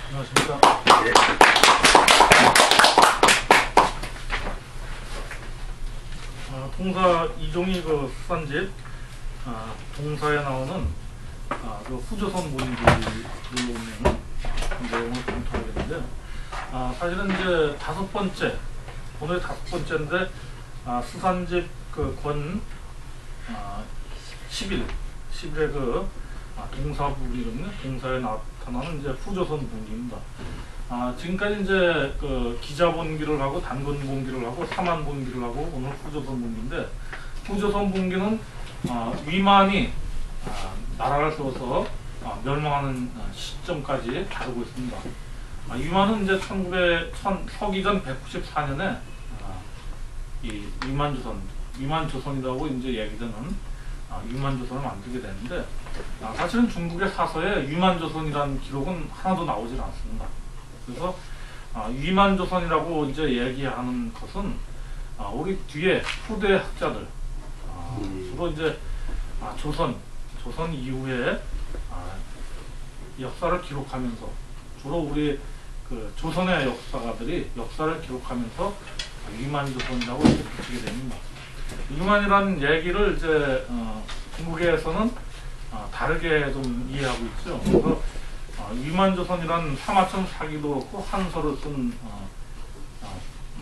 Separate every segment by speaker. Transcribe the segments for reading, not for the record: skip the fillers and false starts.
Speaker 1: 안녕하십니까.
Speaker 2: 예.
Speaker 1: 동사 이종이 그 수산집 동사에 나오는 그 후조선 문제를 오는 내용을 검토하게 되는데, 사실은 이제 오늘 다섯 번째인데, 수산집 그 권 11의 그 동사 분기거든요. 동사에 나타나는 이제 후조선 분기입니다. 지금까지 이제 그 기자 분기를 하고 단군 분기를 하고 사만 분기를 하고 오늘 후조선 분기인데, 후조선 분기는 위만이 나라를 세워서 멸망하는 시점까지 다루고 있습니다. 위만은 이제 서기전 194년에 이 위만조선이라고 이제 얘기되는 위만조선을 만들게 되는데, 사실은 중국의 사서에 위만조선이라는 기록은 하나도 나오질 않습니다. 그래서 위만조선이라고 이제 얘기하는 것은 우리 뒤에 후대 학자들, 주로 이제 조선 이후에 역사를 기록하면서, 주로 우리 그 조선의 역사가들이 역사를 기록하면서 위만조선이라고 이렇게 붙이게 됩니다. 위만이라는 얘기를 이제 중국에서는 다르게 좀 이해하고 있죠. 그래서 위만조선이란 사마천 사기도 그렇고 한서를 쓴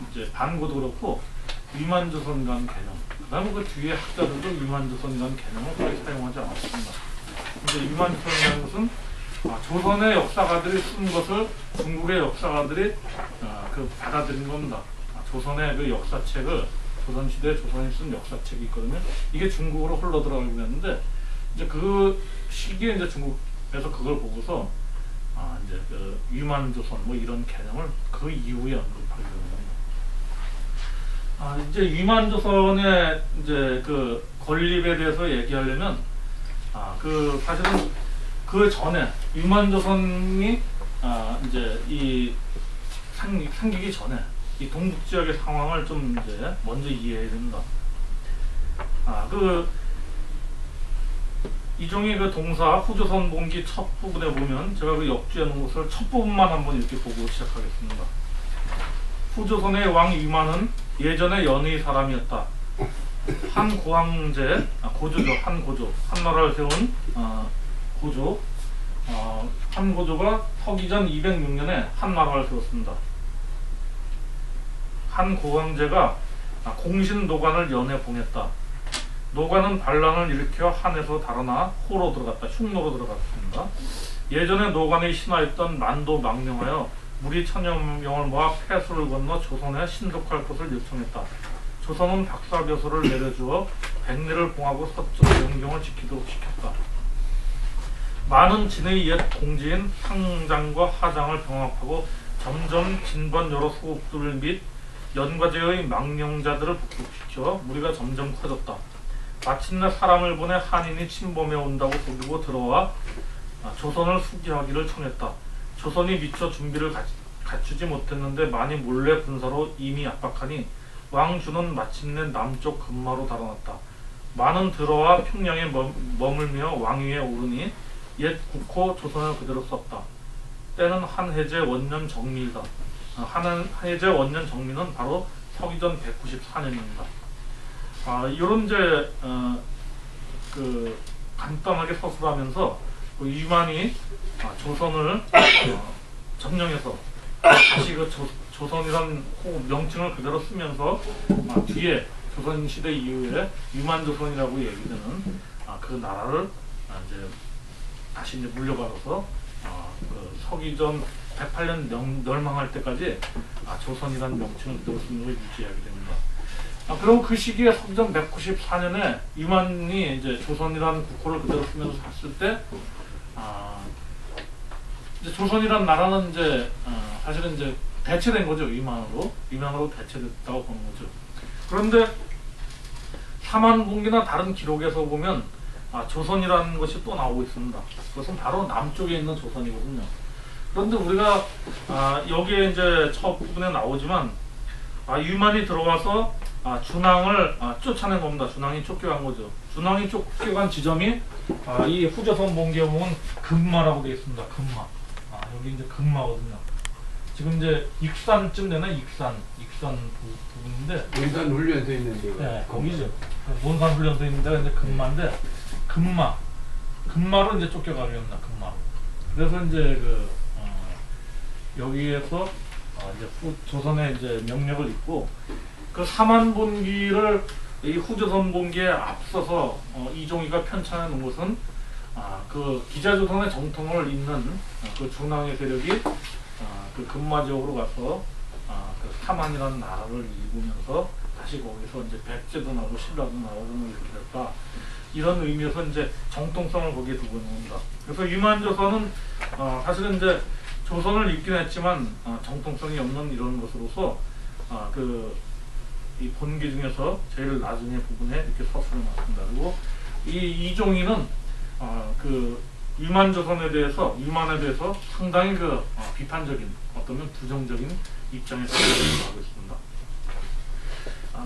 Speaker 1: 이제 반고도 그렇고 위만조선이라는 개념, 그 다음에 그 뒤에 학자들도 위만조선이라는 개념을 거의 사용하지 않았습니다. 이제 위만조선이라는 것은 조선의 역사가들이 쓴 것을 중국의 역사가들이 그 받아들인 겁니다. 조선의 그 역사책을, 조선시대 조선이 쓴 역사책이 있거든요. 이게 중국으로 흘러 들어가게 됐는데, 이제 그 시기에 이제 중국에서 그걸 보고서 이제 그 위만조선 뭐 이런 개념을 그 이후에 언급하게 됩니다. 이제 위만조선의 이제 그 건립에 대해서 얘기하려면 그 사실은 그 전에 위만조선이 이제 이 생기기 전에 이 동북 지역의 상황을 좀 이제 먼저 이해해야 됩니다. 그 이종이 그 동사 후조선 본기 첫 부분에 보면, 제가 그 역주해 놓은 것을 첫 부분만 한번 이렇게 보고 시작하겠습니다. 후조선의 왕 위만은 예전에 연의 사람이었다. 한 고황제, 고조죠. 한 고조, 한 나라를 세운 고조, 한 고조가 서기전 206년에 한 나라를 세웠습니다. 한 고황제가 공신 노관을 연에 봉했다. 노관은 반란을 일으켜 한에서 달아나 호로 들어갔다. 흉노로 들어갔습니다. 예전에 노관의 신하였던 만도 망명하여 무리 천여 명을 모아 폐수를 건너 조선에 신속할 것을 요청했다. 조선은 박사벼슬을 내려주어 백리를 봉하고 서쪽 영경을 지키도록 시켰다. 많은 진의 옛 공지인 상장과 하장을 병합하고 점점 진번 여러 소국들 및 연과제의 망령자들을 복속시켜 무리가 점점 커졌다. 마침내 사람을 보내 한인이 침범해 온다고 속이고 들어와 조선을 수기하기를 청했다. 조선이 미처 준비를 갖추지 못했는데 많이 몰래 군사로 이미 압박하니 왕주는 마침내 남쪽 금마로 달아났다. 많은 들어와 평양에 머물며 왕위에 오르니 옛 국호 조선을 그대로 썼다. 때는 한해제 원년 정미이다. 한해제 원년 정미는 바로 서기전 194년입니다. 이런 이제 그 간단하게 서술하면서 그 위만이 조선을 점령해서 다시 그 조선이란 명칭을 그대로 쓰면서 뒤에 조선시대 이후에 위만조선이라고 얘기되는 그 나라를 이제 다시 이제 물려받아서 그 서기전 108년 멸망할 때까지 조선이라는 명칭을 그대로 쓰는 걸 유지하게 됩니다. 그럼 그 시기에 서기전 194년에 위만이 이제 조선이라는 국호를 그대로 쓰면서 샀을 때, 이제 조선이라는 나라는 이제 사실은 이제 대체된 거죠. 위만으로 대체됐다고 보는 거죠. 그런데 사만공기나 다른 기록에서 보면 조선이라는 것이 또 나오고 있습니다. 그것은 바로 남쪽에 있는 조선이거든요. 그런데 우리가 여기에 이제 첫 부분에 나오지만 위만이 들어와서 준왕을 쫓아낸 겁니다. 준왕이 쫓겨간 거죠. 준왕이 쫓겨간 지점이 이 후조선 본기에 보면 금마라고 되어 있습니다. 금마. 여기 이제 금마거든요. 지금 이제 익산쯤 되나 익산 부분인데.
Speaker 2: 몬산 훈련소 있는 데가.
Speaker 1: 네, 거기죠. 몬산 훈련소 있는 데가 이제 금마인데 금마로 이제 쫓겨가겠나 금마로. 그래서 이제 여기에서 이제 조선의 이제 명령을 입고 그 사만본기를 이 후조선본기에 앞서서 이종희가 편찬해 놓은 것은 그 기자조선의 정통을 잇는 그 중앙의 세력이 그 금마 지역으로 가서 그 사만이라는 나라를 이루면서 다시 거기서 이제 백제도 나오고 신라도 나오고 뭐 이렇게 됐다. 이런 의미에서 이제 정통성을 거기에 두고 있는 겁니다. 그래서 유만조선은 사실은 이제 조선을 잇긴 했지만 정통성이 없는 이런 것으로서 이 본기 중에서 제일 나중에 부분에 이렇게 서술을 놨습니다. 그리고 이 이종희는 그 유만에 대해서 상당히 비판적인 어떤 부정적인 입장에서 하고 있습니다.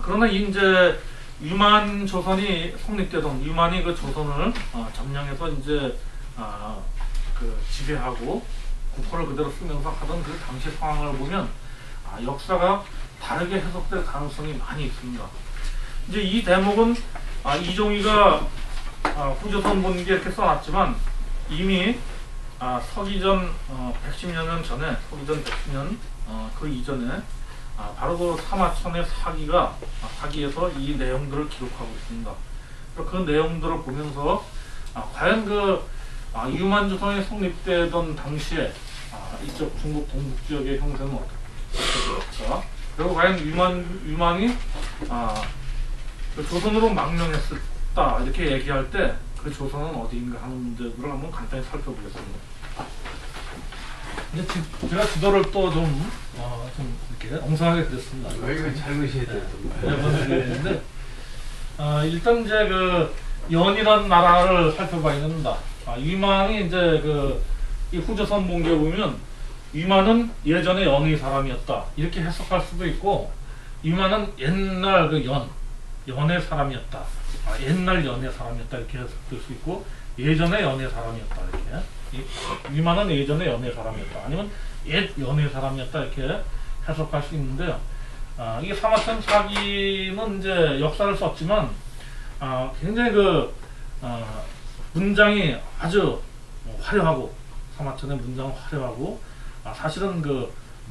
Speaker 1: 그러나 이제 유만조선이 성립되던 유만이 그 조선을 점령해서 이제 그 지배하고 국호를 그대로 쓰면서 하던 그 당시 상황을 보면 역사가 다르게 해석될 가능성이 많이 있습니다. 이제 이 대목은 이종희가 후조선 본기에 이렇게 써놨지만 이미 서기전 110년 전에 서기전 110년 그 이전에 바로 그 사마천의 사기에서 이 내용들을 기록하고 있습니다. 그 내용들을 보면서 과연 그 유만조선이 성립되던 당시에 이쪽 중국 동북 지역의 형세는 어떻을까? 그리고 과연 유만이 그 조선으로 망명했었다 이렇게 얘기할 때 그 조선은 어디인가 하는 문제들을 한번 간단히 살펴보겠습니다. 이제 제가 지도를 또 좀 이렇게 엉성하게 그렸습니다.
Speaker 2: 이거 잘못이야 돼.
Speaker 1: 네, 일단 이제 그 연이라는 나라를 살펴봐야 됩니다. 유만이 이제 이 후조선 본기에 보면 유만은 예전에 연의 사람이었다 이렇게 해석할 수도 있고 유만은 옛날 연의 사람이었다. 옛날 연의 사람이었다 이렇게 해석될 수 있고 예전에 연의 사람이었다 이렇게 유만은 예전에 연의 사람이었다 아니면 옛 연의 사람이었다 이렇게 해석할 수 있는데요. 이게 사마천 사기는 이제 역사를 썼지만 굉장히 문장이 아주 화려하고 사마천의 문장은 화려하고 사실은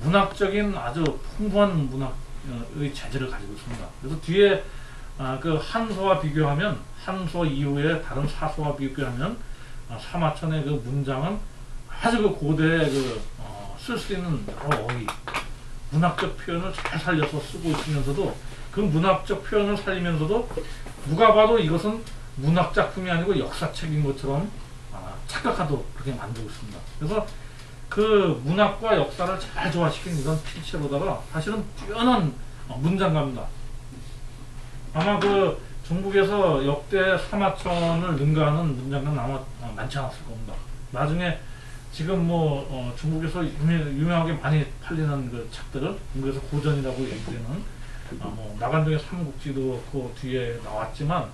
Speaker 1: 문학적인 아주 풍부한 문학의 재질을 가지고 있습니다. 그래서 뒤에 그 한서와 비교하면 한서 이후에 다른 사서와 비교하면 사마천의 그 문장은 아주 고대에 쓸 수 있는 여러 어휘 문학적 표현을 잘 살려서 쓰고 있으면서도 그 문학적 표현을 살리면서도 누가 봐도 이것은 문학 작품이 아니고 역사책인 것처럼 착각하도록 그렇게 만들고 있습니다. 그래서 그 문학과 역사를 잘 조화시킨 이런 필체로다가 사실은 뛰어난 문장가입니다. 아마 중국에서 역대 사마천을 능가하는 문장가는 아마 많지 않았을 겁니다. 나중에 지금 중국에서 유명하게 많이 팔리는 그 책들을 중국에서 고전이라고 얘기되는 나간동의 삼국지도 그 뒤에 나왔지만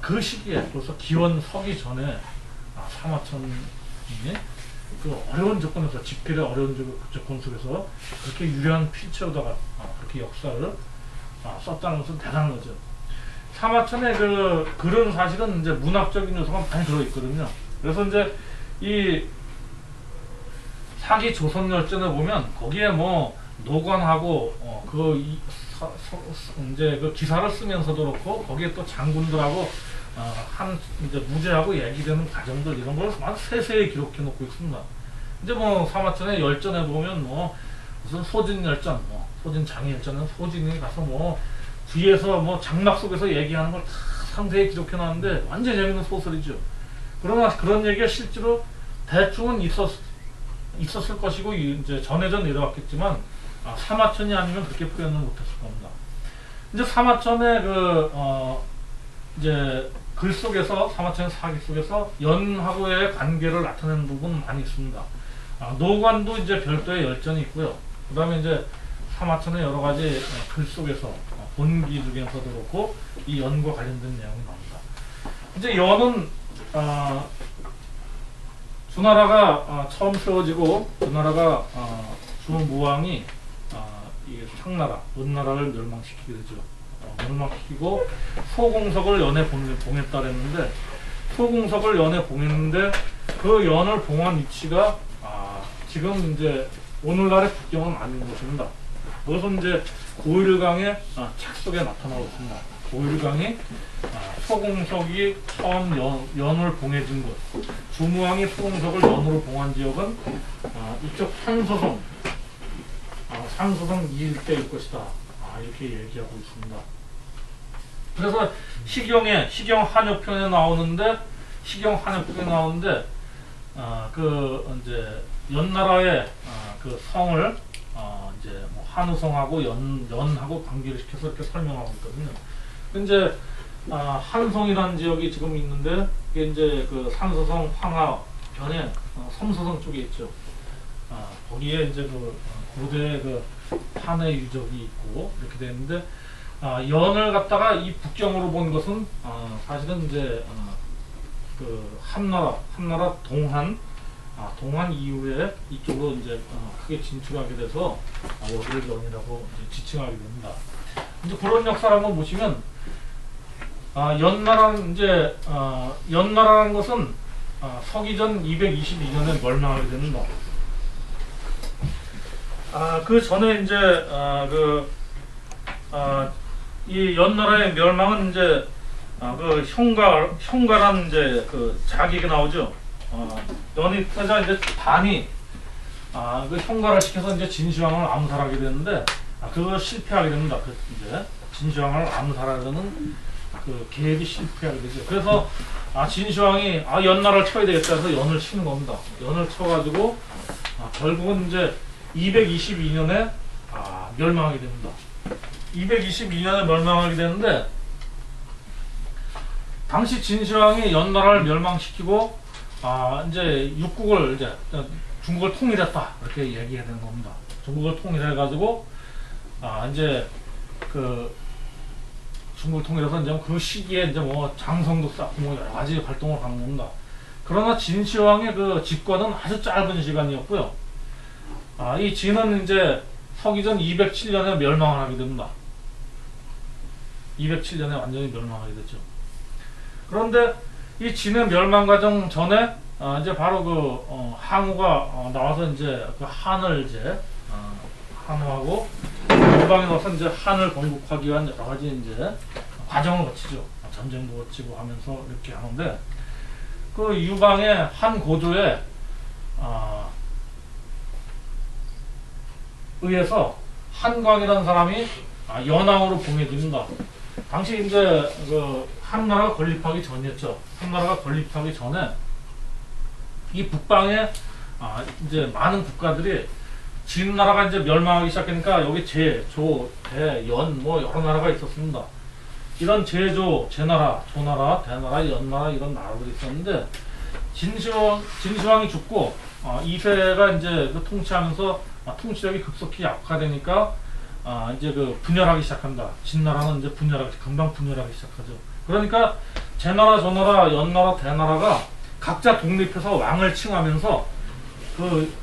Speaker 1: 그 시기에 벌써 기원 서기 전에 사마천이 그 어려운 조건에서 집필의 어려운 조건 속에서 그렇게 유려한 필체로다가 그렇게 역사를 썼다는 것은 대단한 거죠. 사마천의 글은 사실은 이제 문학적인 요소가 많이 들어있거든요. 그래서 이제 이 사기 조선열전에 보면 거기에 노관하고 이제 그 기사를 쓰면서도 그렇고 거기에 또 장군들하고 이제 무제하고 얘기되는 과정들 이런 걸 아주 세세히 기록해 놓고 있습니다. 이제 사마천의 열전에 보면 무슨 소진열전, 소진 장애열전은 소진이 가서 뒤에서 장막 속에서 얘기하는 걸 다 상세히 기록해 놨는데 완전 재밌는 소설이죠. 그러나 그런 얘기가 실제로 대충은 있었을 것이고 이제 전해져 내려왔겠지만 사마천이 아니면 그렇게 표현을 못했을 겁니다. 이제 사마천의 이제 글 속에서 사마천의 사기 속에서 연하고의 관계를 나타내는 부분은 많이 있습니다. 노관도 이제 별도의 열전이 있고요. 그 다음에 이제 사마천의 여러 가지 글 속에서 본기 중에서도 그렇고 이 연과 관련된 내용이 나옵니다. 이제 연은 주나라가 처음 세워지고 주나라가 주무왕이 이 상나라, 은나라를 멸망시키게 되죠. 멸망시키고 소공석을 연에 봉했다 그랬는데 소공석을 연에 봉했는데 그 연을 봉한 위치가 지금 이제 오늘날의 국경은 아닌 곳입니다. 그것은 이제 고일강의 책 속에 나타나고 있습니다. 고일강이 소공석이 처음 연을 봉해진 곳, 주무왕이 소공석을 연으로 봉한 지역은 이쪽 산소성 이 일대일 것이다. 이렇게 얘기하고 있습니다. 그래서 시경 한여편에 나오는데 그 이제 연나라의 그 성을 이제 뭐 한우성하고 연하고 관계를 시켜서 이렇게 설명하고 있거든요. 이제 한성이라는 지역이 지금 있는데 이게 이제 그 산서성 황하변에 섬서성 쪽에 있죠. 거기에 이제 그 고대 그 한의 유적이 있고 이렇게 되는데 연을 갖다가 이 북경으로 본 것은 사실은 이제 그 함나라 동한 이후에 이쪽으로 이제 크게 진출하게 돼서 여기를 연이라고 이제 지칭하게 됩니다. 이제 그런 역사를 한번 보시면 연나라는 것은 서기전 222년에 멸망하게 됩니다. 그 전에 이제 이 연나라의 멸망은 이제 그 형가라는 이제 그 자기가 나오죠. 연이 태자 이제 반이 그 형가를 시켜서 이제 진시황을 암살하게 되는데 그거 실패하게 됩니다. 그 이제 진시황을 암살하려는 그 계획이 실패하게 되죠. 그래서 진시황이 연나라를 쳐야 되겠다 해서 연을 치는 겁니다. 연을 쳐가지고 결국은 이제 222년에 멸망하게 됩니다. 222년에 멸망하게 되는데 당시 진시황이 연나라를 멸망시키고 이제 육국을 이제 중국을 통일했다 이렇게 얘기해야 되는 겁니다. 중국을 통일해가지고 이제 그 중국을 통일해서 이제 그 시기에 이제 뭐 장성도 쌓고 뭐 여러 가지 활동을 하는 겁니다. 그러나 진시황의 그 집권은 아주 짧은 시간이었고요. 이 진은 이제 서기전 207년에 멸망을 하게 됩니다. 207년에 완전히 멸망하게 됐죠. 그런데 이 진의 멸망 과정 전에 이제 바로 그 항우가 나와서 이제 그 한을 이제 한우하고 유방에 와서 이제 한을 건국하기 위한 여러 가지 이제 과정을 거치죠. 전쟁도 거치고 하면서 이렇게 하는데 그 유방의 한 고조에 의해서 한광이라는 사람이 연왕으로 봉해집니다. 당시 이제 그 한나라가 건립하기 전이었죠. 한나라가 건립하기 전에 이 북방에 이제 많은 국가들이 진나라가 이제 멸망하기 시작하니까 여기 제, 조, 대, 연 뭐 여러 나라가 있었습니다. 이런 제조, 제나라, 조나라, 대나라, 연나라 이런 나라들이 있었는데 진시황이 죽고 이세가 이제 그 통치하면서 통치력이 급속히 약화되니까 이제 그 분열하기 시작합니다. 진나라는 이제 금방 분열하기 시작하죠. 그러니까 제나라, 조나라, 연나라, 대나라가 각자 독립해서 왕을 칭하면서 그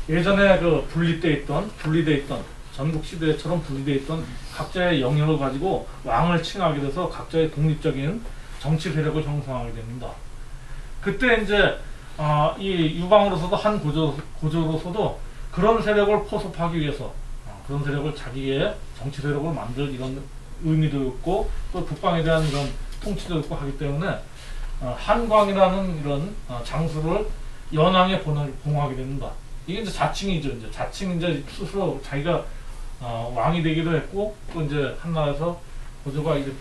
Speaker 1: 예전에 그 분리돼 있던 전국 시대처럼 분리돼 있던 각자의 영역을 가지고 왕을 칭하게 돼서 각자의 독립적인 정치 세력을 형성하게 됩니다. 그때 이제 이 유방으로서도 한 고조로서도 그런 세력을 포섭하기 위해서 그런 세력을 자기의 정치 세력을 만들 이런 의미도 있고 또 북방에 대한 이런 통치도 있고 하기 때문에 한광이라는 이런 장수를 연왕에 봉하게 됩니다. 이게 이제 자칭이죠. 이제 스스로 자기가 왕이 되기도 했고 또 이제 한나라에서 고조가 이제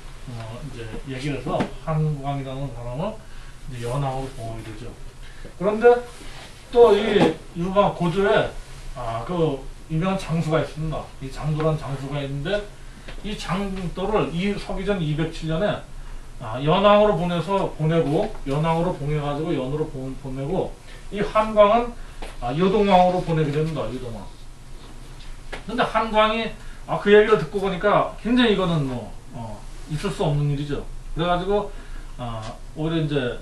Speaker 1: 얘기를 해서 한광이라는 사람을 이제 연왕으로 봉하게 되죠. 그런데 또 이 유방 고조에 그 유명한 장수가 있습니다. 이 장도라는 장수가 있는데 이 장도를 이 서기전 207년에 연왕으로 보내고 연왕으로 봉해가지고 연으로 보내고 이 한광은 여동왕으로 보내게 됩니다. 여동왕. 근데 한광이 그 얘기를 듣고 보니까 굉장히 이거는 뭐 있을 수 없는 일이죠. 그래가지고 오히려 이제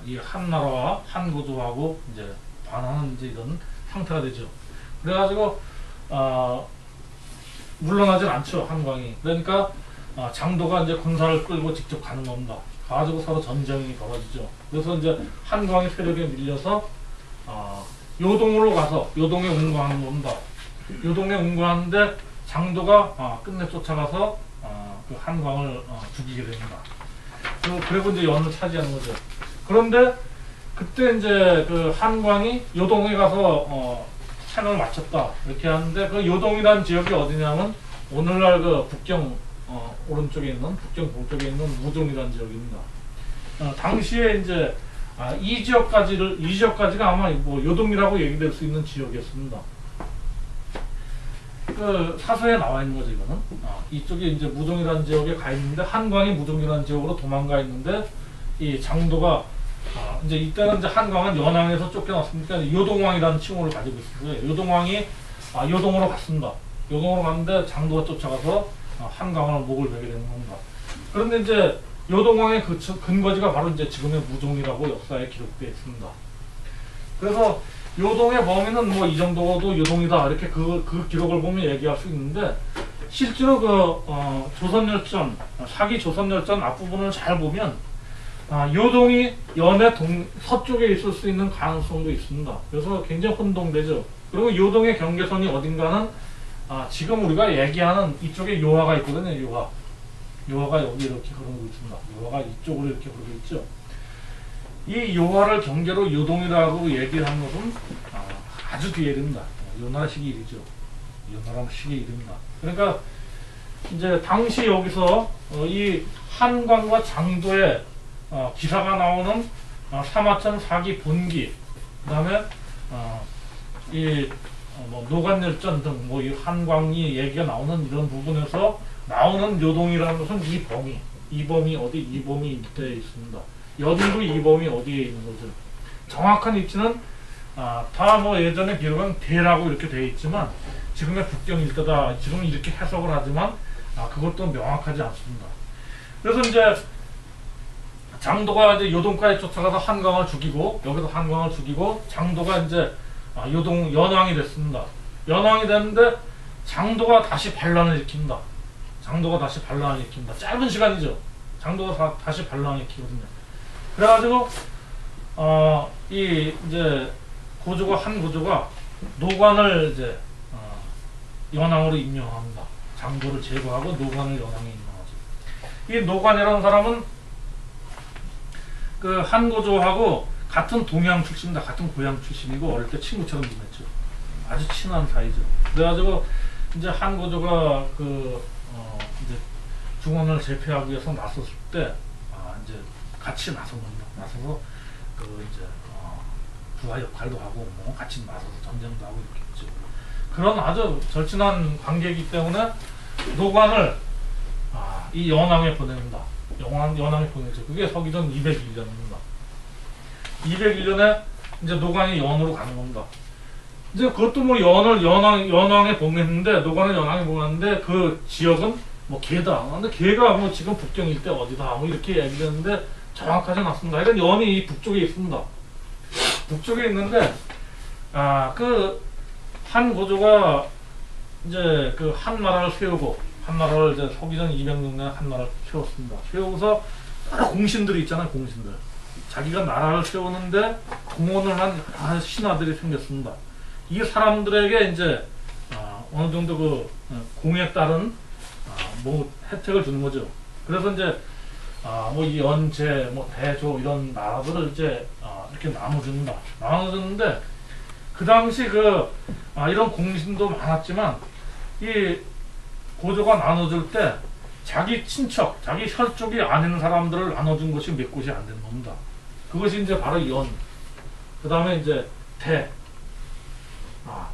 Speaker 1: 이 한나라와 한고조하고 이제 반하는 이제 이런 상태가 되죠. 그래가지고 물러나질 않죠, 한광이. 그러니까 장도가 이제 군사를 끌고 직접 가는 겁니다. 가지고 서로 전쟁이 벌어지죠. 그래서 이제 한광이 세력에 밀려서 요동으로 가서 요동에 운거하는 겁니다. 요동에 운거하는데 장도가 끝내 쫓아가서 그 한광을 죽이게 됩니다. 그리고 이제 연을 차지하는 거죠. 그런데 그때 이제 그 한광이 요동에 가서 생을 마쳤다 이렇게 하는데, 그 요동이라는 지역이 어디냐면 오늘날 그 북경 오른쪽에 있는 북경 동쪽에 있는 무종이라는 지역입니다. 당시에 이제 이 지역까지가 아마 뭐 요동이라고 얘기될 수 있는 지역이었습니다. 그 사서에 나와 있는 거죠, 이거는. 이쪽에 이제 무종이라는 지역에 가 있는데, 한광이 무종이라는 지역으로 도망가 있는데, 이 장도가 이제 이때는 이제 한광은 연왕에서 쫓겨났으니까 요동왕이라는 칭호를 가지고 있었어요. 요동왕이 요동으로 갔습니다. 요동으로 갔는데 장도가 쫓아가서 한광을 목을 베게 되는 겁니다. 그런데 이제 요동왕의 근거지가 바로 이제 지금의 무종이라고 역사에 기록되어 있습니다. 그래서 요동의 범위는 뭐 이 정도도 요동이다 이렇게 그 기록을 보면 얘기할 수 있는데, 실제로 조선열전 사기 조선열전 앞부분을 잘 보면 요동이 연의 서쪽에 있을 수 있는 가능성도 있습니다. 그래서 굉장히 혼동되죠. 그리고 요동의 경계선이 어딘가는 지금 우리가 얘기하는 이쪽에 요하가 있거든요. 요하가 여기 이렇게 흐르고 있습니다. 요하가 이쪽으로 이렇게 흐르고 있죠. 이 요하를 경계로 요동이라고 얘기를 한 것은 아주 뒤에 이릅니다. 요나라 시기 일이죠. 요나라 시기 이릅니다. 그러니까 이제 당시 여기서 이 한광과 장도의 기사가 나오는 사마천 사기 본기, 그 다음에 뭐 노관열전 등 뭐 이 한광이 얘기가 나오는 이런 부분에서 나오는 요동이라는 것은 이 범위 어디 이 범위 이때에 있습니다. 연도 이 범위 어디에 있는 거죠. 정확한 위치는 다 뭐 예전에 기록은 대라고 이렇게 되어 있지만 지금의 북경 일대다 지금 이렇게 해석을 하지만 그것도 명확하지 않습니다. 그래서 이제 장도가 이제 요동까지 쫓아가서 한광을 죽이고, 여기서 한광을 죽이고, 장도가 이제 요동 연왕이 됐습니다. 연왕이 됐는데 장도가 다시 반란을 일으킵니다. 짧은 시간이죠. 장도가 다시 반란을 일으키거든요. 그래가지고 이제 한 고조가 노관을 이제 연왕으로 임명합니다. 장도를 제거하고 노관을 연왕에 임명하죠. 이 노관이라는 사람은 그 한고조하고 같은 동양 출신입니다. 같은 고향 출신이고 어릴 때 친구처럼 지냈죠. 아주 친한 사이죠. 그래가지고 이제 한고조가 이제 중원을 제패하기 위해서 나섰을 때 이제 같이 나선 겁니다. 나서서 이제 부하 역할도 하고 뭐 같이 나서서 전쟁도 하고 이렇게 했죠. 그런 아주 절친한 관계이기 때문에 노관을 이 연왕에 보냅니다. 연왕에 보내죠. 그게 서기전 201년입니다. 201년에 이제 노관이 연으로 가는 겁니다. 이제 그것도 뭐 연왕에 보냈는데, 노관을 연왕에 보냈는데 그 지역은 뭐 개다. 근데 개가 뭐 지금 북경 일대 어디다 뭐 이렇게 얘기했는데 정확하지 않습니다. 그러니까 연이 북쪽에 있습니다. 북쪽에 있는데 그 한고조가 이제 그 한나라를 세우고, 한나라를 이제 서기전 200년에 한나라를 세웠습니다. 세우고서 여러 공신들이 있잖아요. 공신들. 자기가 나라를 세우는데 공헌을 한 신하들이 생겼습니다. 이 사람들에게 이제 어느 정도 그 공에 따른 뭐 혜택을 주는 거죠. 그래서 이제 뭐 이 연제, 뭐 대조 이런 나라들을 이제 이렇게 나눠줍니다. 나눠줬는데 그 당시 이런 공신도 많았지만 이 고조가 나눠줄 때 자기 친척, 자기 혈족이 아닌 사람들을 나눠준 것이 몇 곳이 안 되는 겁니다. 그것이 이제 바로 연, 그 다음에 이제 대,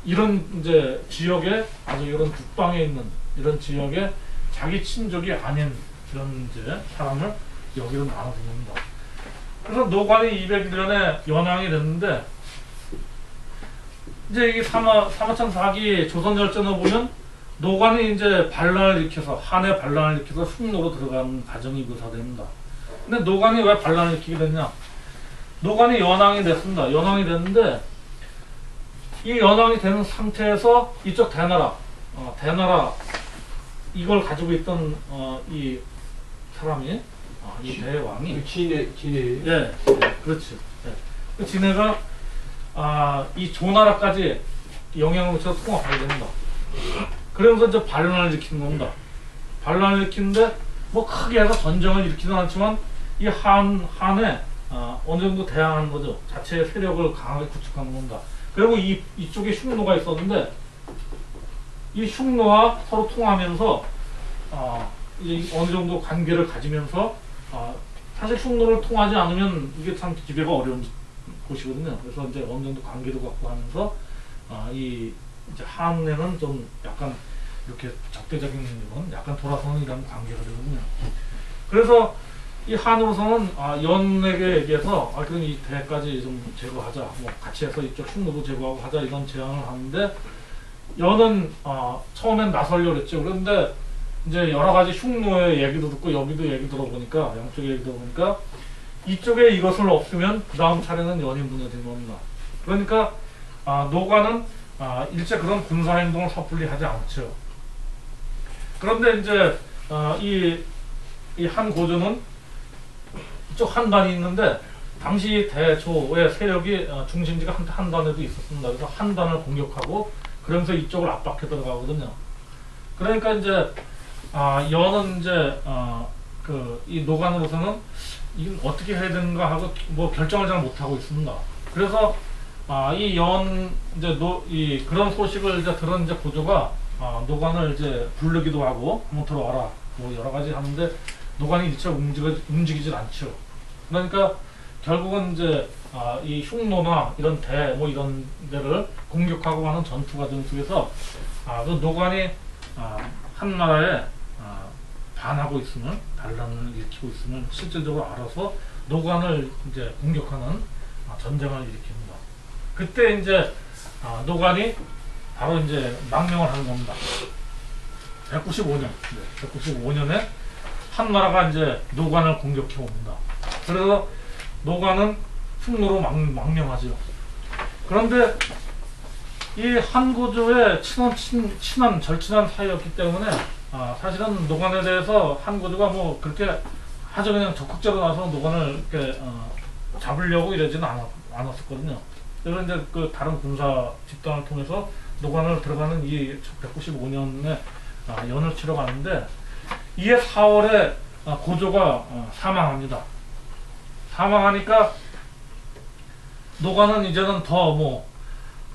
Speaker 1: 이런 이제 지역에, 아주 이런 북방에 있는 이런 지역에 자기 친족이 아닌 그런 이제 사람을 여기로 나눠준 겁니다. 그래서 노관이 201년에 연왕이 됐는데, 이제 이 사마천 사기 조선열전을 보면 노관이 이제 반란을 일으켜서, 한의 반란을 일으켜서 흉노로 들어가는 과정이 묘사됩니다. 근데 노관이 왜 반란을 일으키게 됐냐? 노관이 연왕이 됐습니다. 연왕이 됐는데 이 연왕이 된 상태에서 이쪽 대나라, 대나라 이걸 가지고 있던 이 사람이 이 대왕이
Speaker 2: 진해.
Speaker 1: 예, 그렇지. 예. 그 진해가 이 조나라까지 영향을 미쳐서 통합하게 됩니다. 그러면서 이제 반란을 일으키는 겁니다. 반란을 일으키는데 뭐 크게 해서 전쟁을 일으키는 않지만 이 한에 어느 정도 대항하는 거죠. 자체의 세력을 강하게 구축하는 겁니다. 그리고 이쪽에 흉노가 있었는데 이 흉노와 서로 통하면서 이제 어느 정도 관계를 가지면서 사실 흉노를 통하지 않으면 이게 참 지배가 어려운 곳이거든요. 그래서 이제 어느 정도 관계도 갖고 하면서 이 이제 한에는 좀 약간 이렇게 적대적인 건 약간 돌아서는 이런 관계가 되거든요. 그래서 이 한으로서는 연에게 얘기해서 그럼 이 대까지 좀 제거하자, 뭐 같이 해서 이쪽 흉노도 제거하고 하자 이런 제안을 하는데 연은 처음엔 나서려고 했죠. 그런데 이제 여러 가지 흉노의 얘기도 듣고 여기도 얘기 들어보니까 양쪽 얘기 들어보니까 이쪽에 이것을 없으면 그 다음 차례는 연이 무너진 겁니다. 그러니까 노관은 일체 그런 군사 행동을 섣불리 하지 않죠. 그런데 이제 이 한 고조는 이쪽 한단이 있는데 당시 대조의 세력이 중심지가 한단에도 있었습니다. 그래서 한단을 공격하고 그러면서 이쪽을 압박해 들어가거든요. 그러니까 이제 연은 이제 이 노관으로서는 이걸 어떻게 해야 되는가 하고 뭐 결정을 잘 못하고 있습니다. 그래서 이 연 이제 그런 소식을 이제 들은 이제 고조가 노관을 이제 부르기도 하고 한번 들어와라 뭐 여러 가지 하는데 노관이 일체 움직이질 않죠. 그러니까 결국은 이제 이 흉노나 이런 뭐 이런 데를 공격하고 하는 전투 과정 속에서 그 노관이 한 나라에 반하고 있으면 반란을 일으키고 있으면 실질적으로 알아서 노관을 이제 공격하는 전쟁을 일으킵니다. 그때 이제 노관이 바로 이제 망명을 하는 겁니다. 195년에 한 나라가 이제 노관을 공격해 옵니다. 그래서 노관은 흉노로 망명하죠. 그런데 이 한고조의 친한 절친한 사이였기 때문에 사실은 노관에 대해서 한고조가 뭐 그렇게 아주 그냥 적극적으로 나서 노관을 이렇게 잡으려고 이러지는 않았었거든요. 그래서 이제 그 다른 군사 집단을 통해서 노관을 들어가는 이 195년에 연을 치러 가는데 이해 4월에 고조가 사망합니다. 사망하니까 노관은 이제는 더 뭐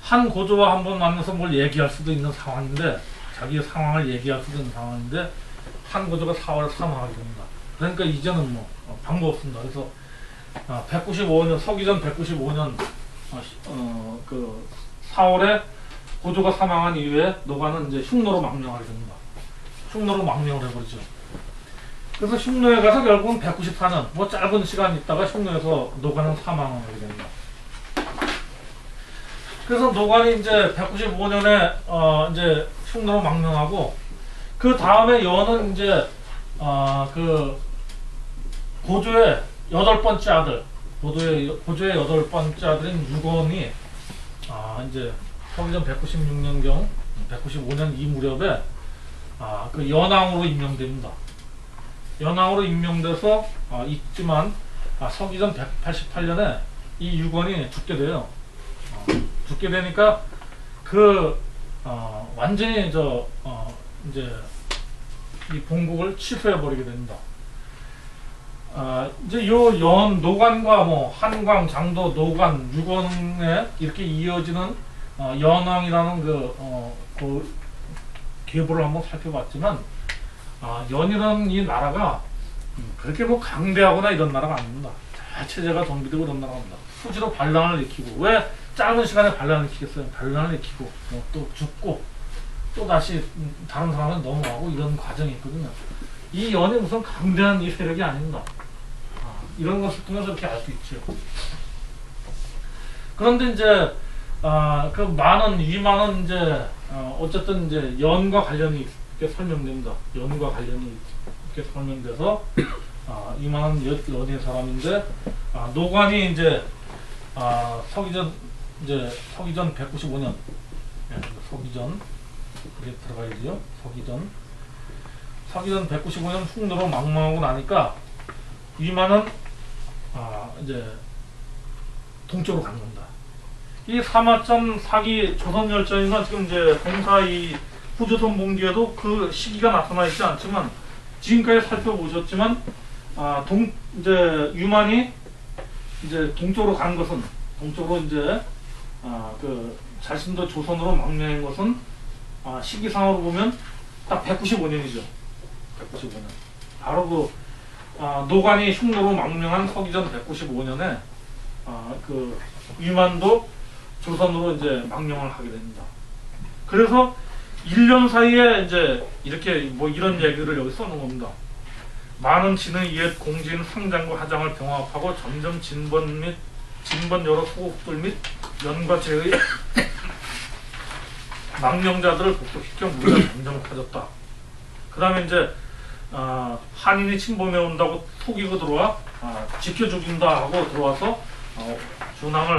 Speaker 1: 한 고조와 한번 만나서 뭘 얘기할 수도 있는 상황인데 자기의 상황을 얘기할 수도 있는 상황인데 한 고조가 4월에 사망하게 됩니다. 그러니까 이제는 뭐 방법 없습니다. 그래서 195년 서기전 195년 그 4월에 고조가 사망한 이후에 노관은 이제 흉노로 망명하게 됩니다. 흉노로 망명을 해버리죠. 그래서 흉노에 가서 결국은 194년 뭐 짧은 시간 있다가 흉노에서 노관은 사망하게 됩니다. 그래서 노관이 이제 195년에 이제 흉노로 망명하고 그 다음에 연은 이제 그 고조의 8번째 아들 고조의 8번째 아들인 유건이 이제 서기전 196년경 195년 이 무렵에 그 연왕으로 임명됩니다. 연왕으로 임명돼서 있지만 서기전 188년에 이 유건이 죽게 돼요. 죽게 되니까 완전히 이제 이 본국을 취소해 버리게 됩니다. 이제 요 노관과 뭐 한광, 장도, 노관, 유건에 이렇게 이어지는 연왕이라는 그 계보를 한번 살펴봤지만 연이라는 이 나라가 그렇게 뭐 강대하거나 이런 나라가 아닙니다. 다 체제가 정비되고 이런 나라입니다. 수시로 반란을 일으키고 왜 짧은 시간에 반란을 일으키겠어요? 반란을 일으키고 또 죽고 또 다시 다른 사람을 넘어가고 이런 과정이 있거든요. 이 연이 무슨 강대한 이 세력이 아닙니다. 이런 것을 통해서 이렇게 알 수 있죠. 그런데 이제 그 위만은 이제 어쨌든 이제 연과 관련이 이렇게 설명됩니다. 연과 관련이 이렇게 설명돼서 이만한 연의 사람인데 노관이 이제 서기전 195년 서기전 그게 들어가야지요. 서기전 195년 흉노로 망명하고 나니까 위만은 이제 동쪽으로 간 겁니다. 이 사마천 사기 조선열전이나 지금 이제 공사 이 후조선 봉기에도 그 시기가 나타나 있지 않지만 지금까지 살펴보셨지만 이제 유만이 이제 동쪽으로 간 것은 동쪽으로 이제 그 자신도 조선으로 망명한 것은 시기상으로 보면 딱 195년이죠. 195년. 바로 그 노관이 흉노로 망명한 서기전 195년에 그 유만도 조선으로 이제 망명을 하게 됩니다. 그래서 1년 사이에 이제 이렇게 뭐 이런 얘기를 여기 써놓은 겁니다. 많은 진의 옛 공진 상장과 하장을 병합하고 점점 진번 여러 소국들 및 연과 제의 망명자들을 복속시켜 무리가 점점 커졌다. 그 다음에 이제 한인이 침범해 온다고 속이고 들어와 지켜 죽인다 하고 들어와서 준왕을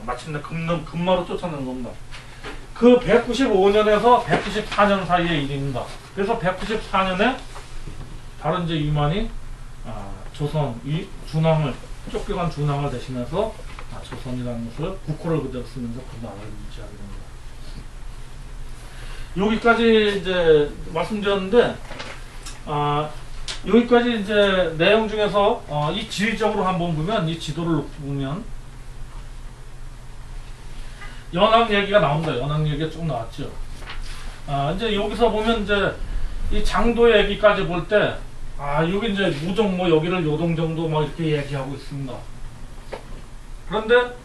Speaker 1: 마침내 금마로 쫓아낸 겁니다. 그 195년에서 194년 사이의 일입니다. 그래서 194년에 바로 이제 유만이 조선 준왕을 쫓겨간 준왕을 대신해서 조선이라는 것을 국호를 그대로 쓰면서 그 나라를 유지하게 됩니다. 여기까지 이제 말씀드렸는데 여기까지 이제 내용 중에서 이 지리적으로 한번 보면 이 지도를 보면 연항 얘기가 나옵니다. 연항 얘기가 쭉 나왔죠. 이제 여기서 보면 이제 이 장도 얘기까지 볼 때 여기 이제 무정 뭐 여기를 요동 정도 막 이렇게 얘기하고 있습니다. 그런데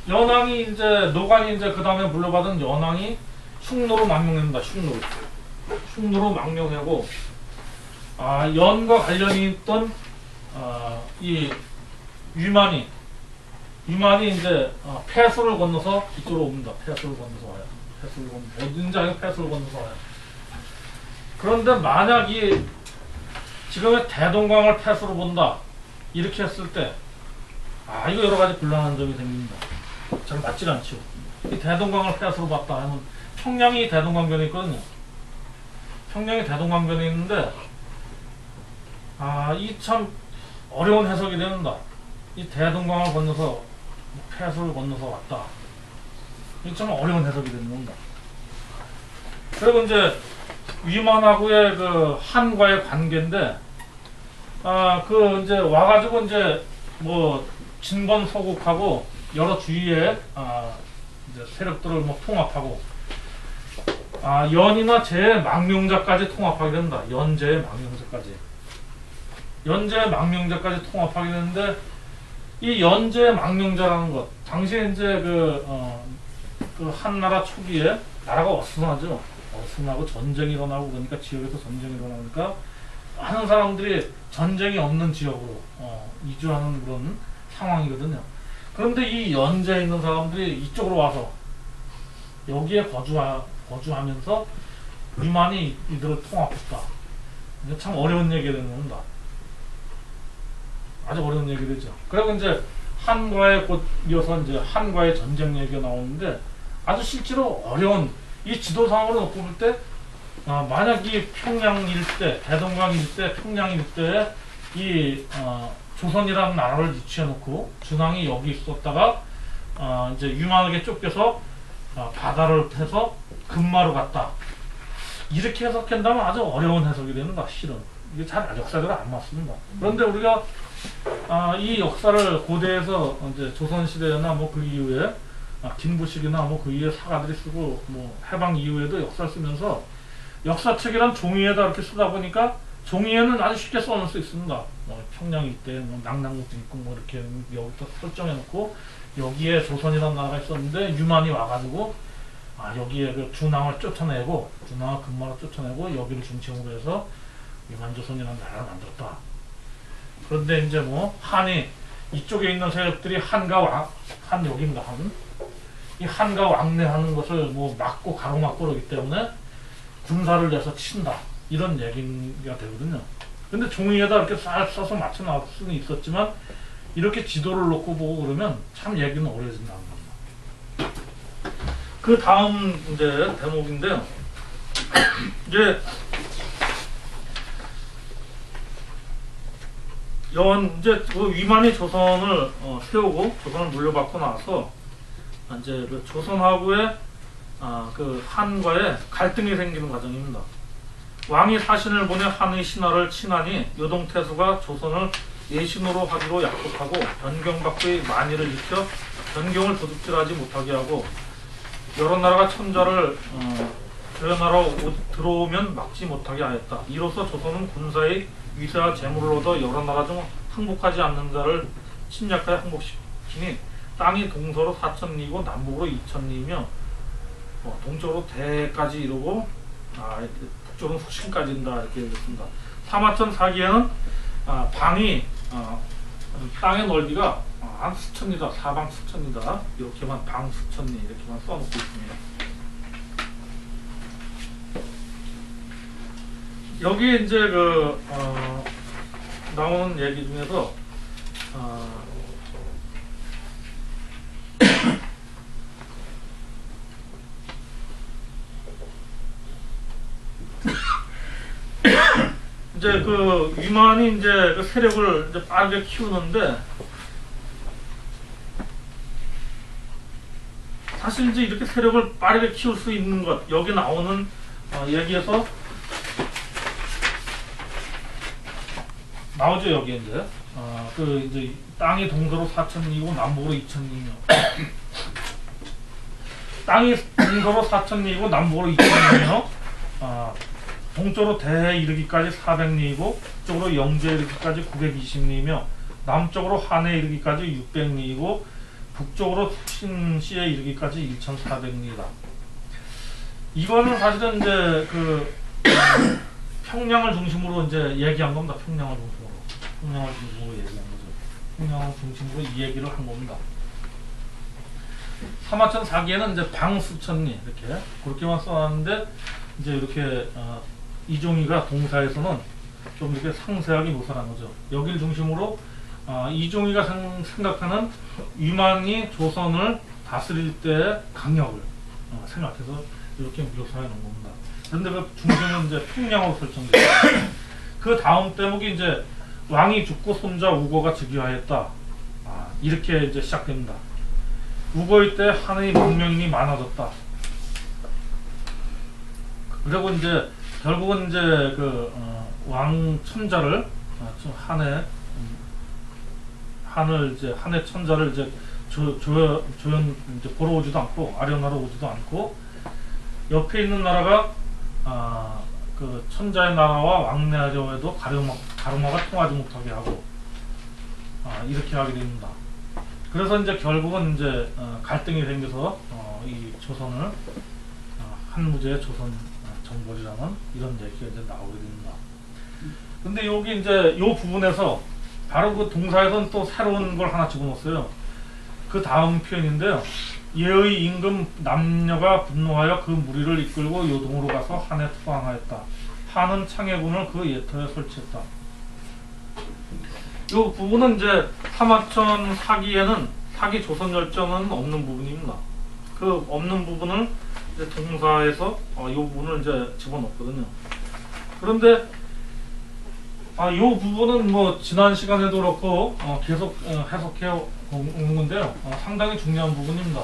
Speaker 1: 연항이 이제 노관이 이제 그 다음에 물려받은 연항이 흉노로 망명합니다. 흉노로 망명하고 연과 관련이 있던 이 유만이 이제 폐수를 건너서 이쪽으로 옵니다. 폐수를 건너서 와요. 어딘지 아니고 폐수를 건너서 와요. 그런데 만약 지금의 대동강을 폐수로 본다 이렇게 했을 때 이거 여러 가지 곤란한 점이 생깁니다. 잘 맞질 않죠. 이 대동강을 폐수로 봤다 하면 평양이 대동강변에 있거든요. 평양이 대동강변에 있는데 이 참 어려운 해석이 됩니다. 이 대동강을 건너서 폐수를 건너서 왔다. 이 참 어려운 해석이 되는 겁니다. 그리고 이제 위만하고의 그 한과의 관계인데 그 이제 와가지고 이제 뭐 진번 서국하고 여러 주위의 이제 세력들을 뭐 통합하고 연이나 제 망명자까지 통합하게 된다. 연제 망명자까지 통합하게 되는데 이 연제 망명자라는 것 당시에 이제 그 한나라 초기에 나라가 어수선하죠. 어수선하고 전쟁이 일어나고 그러니까 지역에서 전쟁이 일어나니까 많은 사람들이 전쟁이 없는 지역으로 이주하는 그런 상황이거든요. 그런데 이 연제에 있는 사람들이 이쪽으로 와서 여기에 거주하면서 유만이 이들을 통합했다. 이게 참 어려운 얘기가 되는 겁니다. 아주 어려운 얘기 되죠. 그리고 이제 한과의 곧 이어서 이제 한과의 전쟁 얘기가 나오는데 아주 실제로 어려운 이 지도상으로 놓고 볼 때 만약 이 평양 일대, 대동강 일대, 평양 일대에 이 조선이라는 나라를 위치해 놓고 준왕이 여기 있었다가 이제 유만에게 쫓겨서 바다를 해서 금마로 갔다. 이렇게 해석한다면 아주 어려운 해석이 됩니다. 실은 이게 잘 역사대로 안 맞습니다. 그런데 우리가 이 역사를 고대에서 이제 조선시대나 뭐 그 이후에 김부식이나 뭐 그 이후에 사가들이 쓰고 뭐 해방 이후에도 역사를 쓰면서 역사책이란 종이에다 이렇게 쓰다 보니까 종이에는 아주 쉽게 써놓을 수 있습니다. 뭐 평양 일대 뭐 낙랑국도 있고 뭐 이렇게 여기서 설정해 놓고 여기에 조선이라는 나라가 있었는데 유만이 와가지고 여기에 그 준왕을 쫓아내고 준왕을 금마로 쫓아내고 여기를 중심으로 해서 유만조선이라는 나라를 만들었다. 그런데 이제 뭐 한이 이쪽에 있는 세력들이 한과 한 여기입니다. 이 한과 왕래하는 것을 뭐 막고 가로막고 그러기 때문에 군사를 내서 친다 이런 얘기가 되거든요. 근데 종이에다 이렇게 싹 써서 맞춰 나올 수는 있었지만 이렇게 지도를 놓고 보고 그러면 참 얘기는 오래진다는 겁니다. 그 다음 이제 대목인데요. 이제 이제 그 위만이 조선을 세우고 조선을 물려받고 나서 이제 그 조선하고의 그 한과의 갈등이 생기는 과정입니다. 왕이 사신을 보내 한의 신하를 친하니 요동태수가 조선을 예신으로 하기로 약속하고 변경밖의 만일을 지켜 변경을 도둑질하지 못하게 하고 여러 나라가 천자를 저여 나라 들어오면 막지 못하게 하였다. 이로써 조선은 군사의 위세와 재물을 얻어 여러 나라 중 항복하지 않는 자를 침략하여 항복시키니 땅이 동서로 4,000리고 남북으로 2,000리며 동쪽으로 대까지 이루고 북쪽은 후신까지 인다 이렇게 되었습니다. 사마천 사기에는 방이 땅의 넓이가 한 수천리다, 사방 수천리다 이렇게만 방 수천리 이렇게만 써놓고 있습니다. 여기 이제 나오는 얘기 중에서 이제 그 위만이 이제 그 세력을 이제 빠르게 키우는데 사실 이제 이렇게 세력을 빠르게 키울 수 있는 것 여기 나오는 얘기에서 나오죠. 여기 이제 그 이제 땅이 동서로 4,000리고 남북으로 2,000리며 땅이 동서로 4,000리고 남북으로 2,000리며 동쪽으로 대에 이르기까지 400리이고 북쪽으로 영주에 이르기까지 920리이며 남쪽으로 한에 이르기까지 600리이고 북쪽으로 신시에 이르기까지 1,400리이다. 이거는 사실은 이제 그 평양을 중심으로 이제 얘기한 겁니다. 평양을 중심으로 얘기한 거죠. 평양을 중심으로 이 얘기를 한 겁니다. 사마천 사기에는 이제 방 수천리 이렇게 그렇게만 써놨는데 이제 이렇게 이종희가 동사에서는 좀 이렇게 상세하게 묘사한 거죠. 여기를 중심으로 이종희가 생각하는 위만이 조선을 다스릴 때의 강력을 생각해서 이렇게 묘사해 놓은 겁니다. 그런데 그 중심은 이제 평양으로 설정돼요. 그 다음 대목이 이제 왕이 죽고 손자 우거가 즉위하였다. 이렇게 이제 시작됩니다. 우거의 때 한의 망명인이 많아졌다. 그리고 이제 결국은 이제 그 왕 천자를 한을 이제 한의 천자를 이제 조연 이제 보러 오지도 않고 아련하러 오지도 않고 옆에 있는 나라가 그 천자의 나라와 왕래하려 해도 가르마가 통하지 못하게 하고 이렇게 하게 됩니다. 그래서 이제 결국은 이제 갈등이 생겨서 이 조선을 한무제의 조선 정벌이라는 이런 얘기가 이제 나오게 됩니다. 근데 여기 이제 요 부분에서 바로 그 동사에서는 또 새로운 걸 하나 집어넣었어요. 그 다음 표현인데요. 예의 임금 남녀가 분노하여 그 무리를 이끌고 요동으로 가서 한에 투항하였다. 한은 창해군을 그 예터에 설치했다. 이 부분은 이제 사마천 사기에는 사기 조선 열전은 없는 부분입니다. 그 없는 부분을 이제 동사에서 이 부분을 이제 집어넣거든요. 그런데 이 부분은 뭐 지난 시간에도 그렇고 계속 해석해 온 건데요. 상당히 중요한 부분입니다.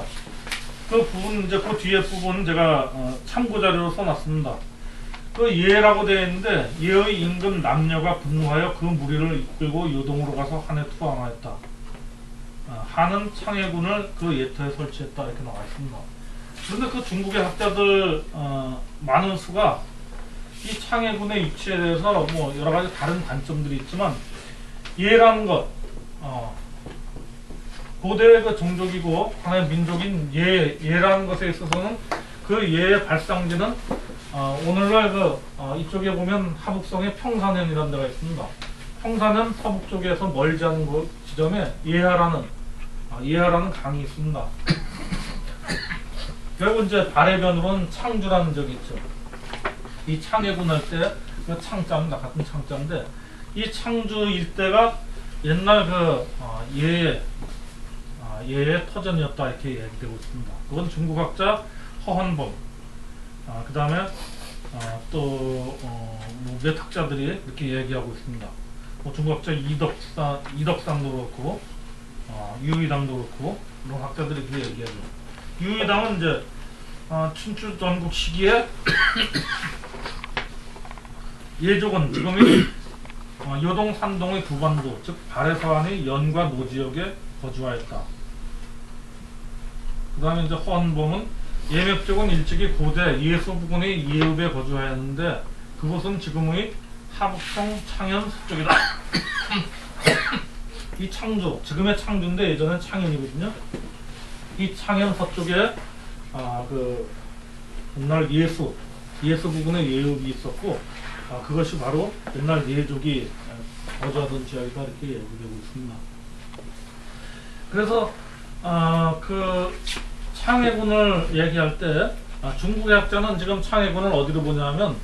Speaker 1: 그 부분 이제 그 뒤에 부분 제가 참고 자료로 써놨습니다. 그 예라고 되어 있는데 예의 임금 남녀가 분노하여 그 무리를 이끌고 요동으로 가서 한에 투항하였다. 한은 창해군을 그 예터에 설치했다 이렇게 나와 있습니다. 그런데 그 중국의 학자들 많은 수가 이 창해군의 위치에 대해서 뭐 여러 가지 다른 관점들이 있지만 예라는 것 고대의 그 종족이고 하나의 민족인 예라는 것에 있어서는 그 예의 발상지는 오늘날 이쪽에 보면 하북성의 평산현이라는 데가 있습니다. 평산현 서북쪽에서 멀지 않은 그 지점에 예하라는 강이 있습니다. 결국 이제 발해변으로는 창주라는 적이 있죠. 이 창해군 할 때 그 창자입니다. 같은 창자인데 이 창주 일대가 옛날 예의 터전이었다 이렇게 얘기되고 있습니다. 그건 중국학자 허헌범, 그 다음에 몇 학자들이 이렇게 얘기하고 있습니다. 뭐 중국학자 이덕상도 그렇고, 유의당도 그렇고, 이런 학자들이 그렇게 얘기하죠. 유의당은 이제 춘추 전국 시기에 예족은 지금이 요동 산동의 두반도, 즉 발해서안의 연과 노 지역에 거주하였다. 그 다음에 이제 허헌범은 예맥족은 일찍이 고대 예수 부근의 예읍에 거주하였는데 그곳은 지금의 하북성 창현 서쪽이다. 이 창주, 지금의 창주인데 예전엔 창현이거든요. 이 창현 서쪽에 옛날 예수 부근의 예읍이 있었고, 그것이 바로 옛날 예족이 거주하던 지역이다 이렇게 얘기되고 있습니다. 그래서 그 창해군을 얘기할 때 중국의 학자는 지금 창해군을 어디로 보냐면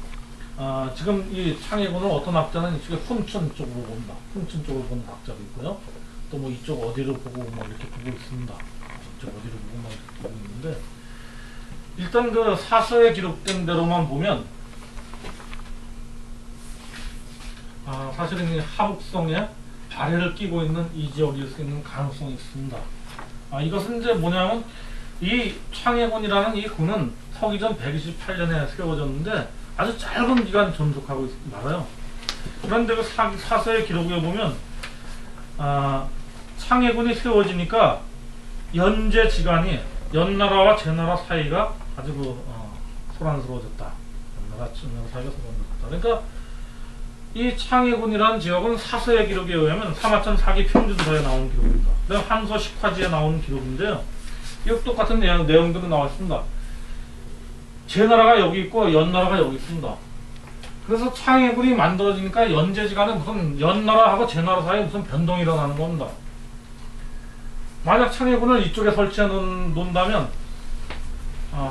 Speaker 1: 지금 이 창해군을 어떤 학자는 이쪽에 훈춘 쪽으로 본다. 훈춘 쪽으로 보는 학자도 있고요. 또 뭐 이쪽 어디로 보고 뭐 이렇게 보고 있습니다. 이쪽 어디로 보고 막 이렇게 보고 있는데, 일단 그 사서에 기록된 대로만 보면 사실은 이 하북성에 발해를 끼고 있는 이 지역일 수 있는 가능성이 있습니다. 이것은 이제 뭐냐면 이 창해군이라는 이 군은 서기전 128년에 세워졌는데 아주 짧은 기간 존속하고 말아요. 그런데 그 사서의 기록에 보면 창해군이 세워지니까 연제 지간이 연나라와 제나라 사이가 아주 소란스러워졌다. 연나라 사이가 소란스러워졌다. 그러니까 이 창해군이라는 지역은 사서의 기록에 의하면 사마천 사기 평준서에 나오는 기록입니다. 그다음 한서 식화지에 나오는 기록인데요. 이 똑같은 내용들이 나와 있습니다. 제나라가 여기 있고 연나라가 여기 있습니다. 그래서 창해군이 만들어지니까 연제지간에 무슨 연나라하고 제나라 사이에 무슨 변동이 일어나는 겁니다. 만약 창해군을 이쪽에 설치해 놓는다면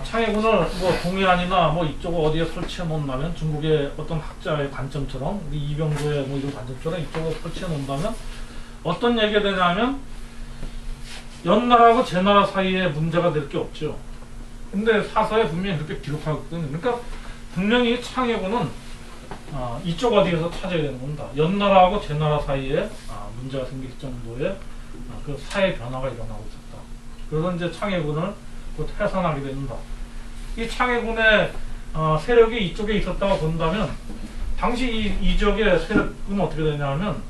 Speaker 1: 창해군을 뭐 동해안이나 뭐 이쪽 어디에 설치해 놓는다면 중국의 어떤 학자의 관점처럼 우리 이병조의 뭐 이런 관점처럼 이쪽으로 설치해 놓는다면 어떤 얘기가 되냐면 연나라하고 제나라 사이에 문제가 될 게 없죠. 근데 사서에 분명히 그렇게 기록하고 있거든요. 그러니까 분명히 창해군은 이쪽 어디에서 찾아야 되는 겁니다. 연나라하고 제나라 사이에 문제가 생길 정도의 그 사회 변화가 일어나고 있었다. 그래서 이제 창해군을 곧 해산하게 됩니다. 이 창해군의 세력이 이쪽에 있었다고 본다면 당시 이 지역의 세력은 어떻게 되냐면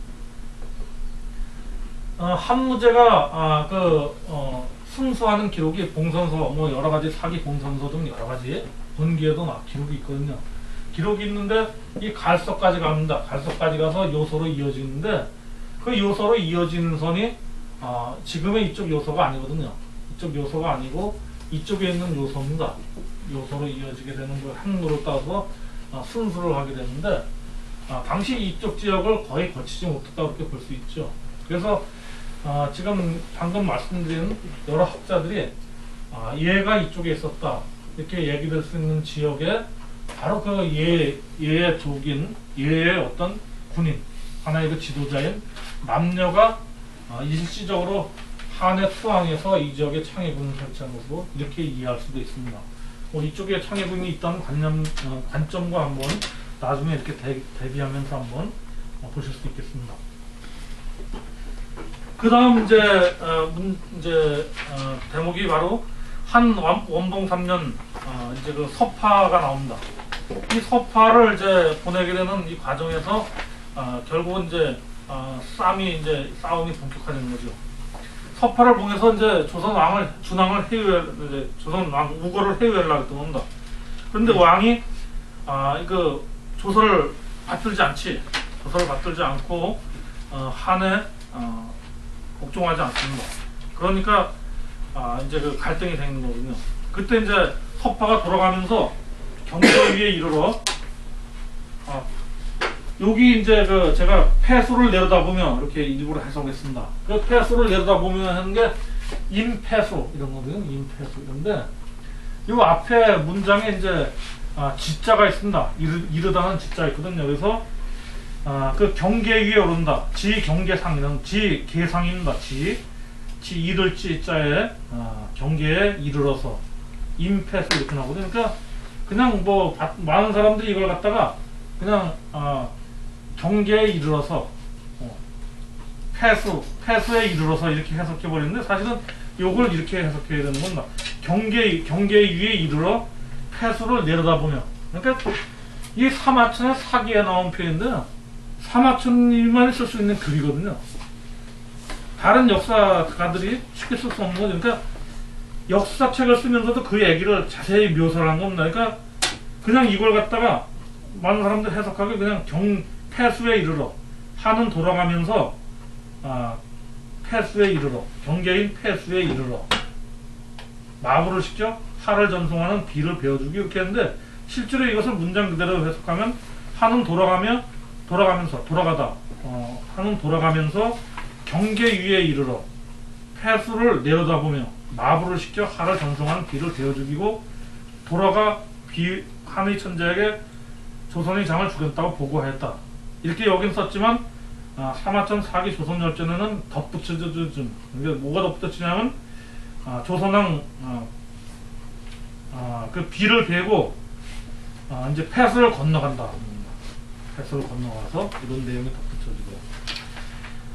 Speaker 1: 한무제가 승수하는 기록이 봉선서 뭐 여러가지 사기 봉선서 등 여러가지 번기에도 기록이 있거든요. 기록이 있는데 이 갈석까지 갑니다. 갈석까지 가서 요소로 이어지는데 그 요소로 이어지는 선이 지금의 이쪽 요소가 아니거든요. 이쪽 요소가 아니고 이쪽에 있는 요소입니다. 요소로 이어지게 되는 그 항로를 따서 순수를 하게 되는데 당시 이쪽 지역을 거의 거치지 못했다 그렇게 볼 수 있죠. 그래서 지금 방금 말씀드린 여러 학자들이 얘가 이쪽에 있었다 이렇게 얘기될 수 있는 지역에 바로 그 얘의 족인 얘의 어떤 군인 하나의 그 지도자인 남녀가 일시적으로 한해 투항해서 이 지역에 창해군을 설치한 것으로 이렇게 이해할 수도 있습니다. 이쪽에 창해군이 있다는 관점과 한번 나중에 이렇게 대비하면서 한번 보실 수 있겠습니다. 그 다음 이제 대목이 바로 한 원봉 3년 이제 그 서파가 나옵니다. 이 서파를 이제 보내게 되는 이 과정에서 결국은 이제 싸움이 본격화되는 거죠. 서파를 봉해서 이제 조선 왕을 조선 왕 우거를 해외하려고 했던 겁니다. 그런데 왕이 조선을 받들지 않고 한에 복종하지 않습니다. 그러니까 이제 그 갈등이 생기는 거거든요. 그때 이제 서파가 돌아가면서 경서위에 이르러 여기 이제 제가 폐수를 내려다보면 이렇게 일부러 해석했습니다. 그 폐수를 내려다보면 하는 게 임폐수 이런 거거든요. 임폐수 이런데 이 앞에 문장에 이제 지자가 있습니다. 이르다는 지자가 있거든요. 그래서 그 경계 위에 오른다. 지 경계상이는 지 계상입니다. 지 이를 지자에 경계에 이르러서 임패수 이렇게 나오거든요. 그러니까 그냥 뭐 많은 사람들이 이걸 갖다가 그냥 경계에 이르러서 패수에 이르러서 이렇게 해석해 버리는데 사실은 요걸 이렇게 해석해야 되는 겁니다. 경계 위에 이르러 패수를 내려다보며. 그러니까 이 사마천의 사기에 나온 표현인데 사마천님만 쓸 수 있는 글이거든요. 다른 역사가들이 쉽게 쓸 수 없는 거죠. 그러니까 역사책을 쓰면서도 그 얘기를 자세히 묘사를 한 겁니다. 그러니까 그냥 이걸 갖다가 많은 사람들 해석하기 그냥 패수에 이르러 하는 돌아가면서 패수에 이르러 경계인 패수에 이르러 마부를 시켜 하를 전송하는 비를 베어주기 이렇게 했는데 실제로 이것을 문장 그대로 해석하면 하는 돌아가면서 하는 돌아가면서 경계 위에 이르러 패수를 내려다보며 마부를 시켜 하를 전송하는 비를 베어주기고 돌아가 한의 천자에게 조선의 장을 죽였다고 보고하였다. 이렇게 여긴 썼지만 사마천 사기 조선열전에는 덧붙여져 준 그러니까 뭐가 덧붙여지냐면 조선왕 그 비를 베고 이제 패수를 건너간다. 패수를 건너가서 이런 내용이 덧붙여지고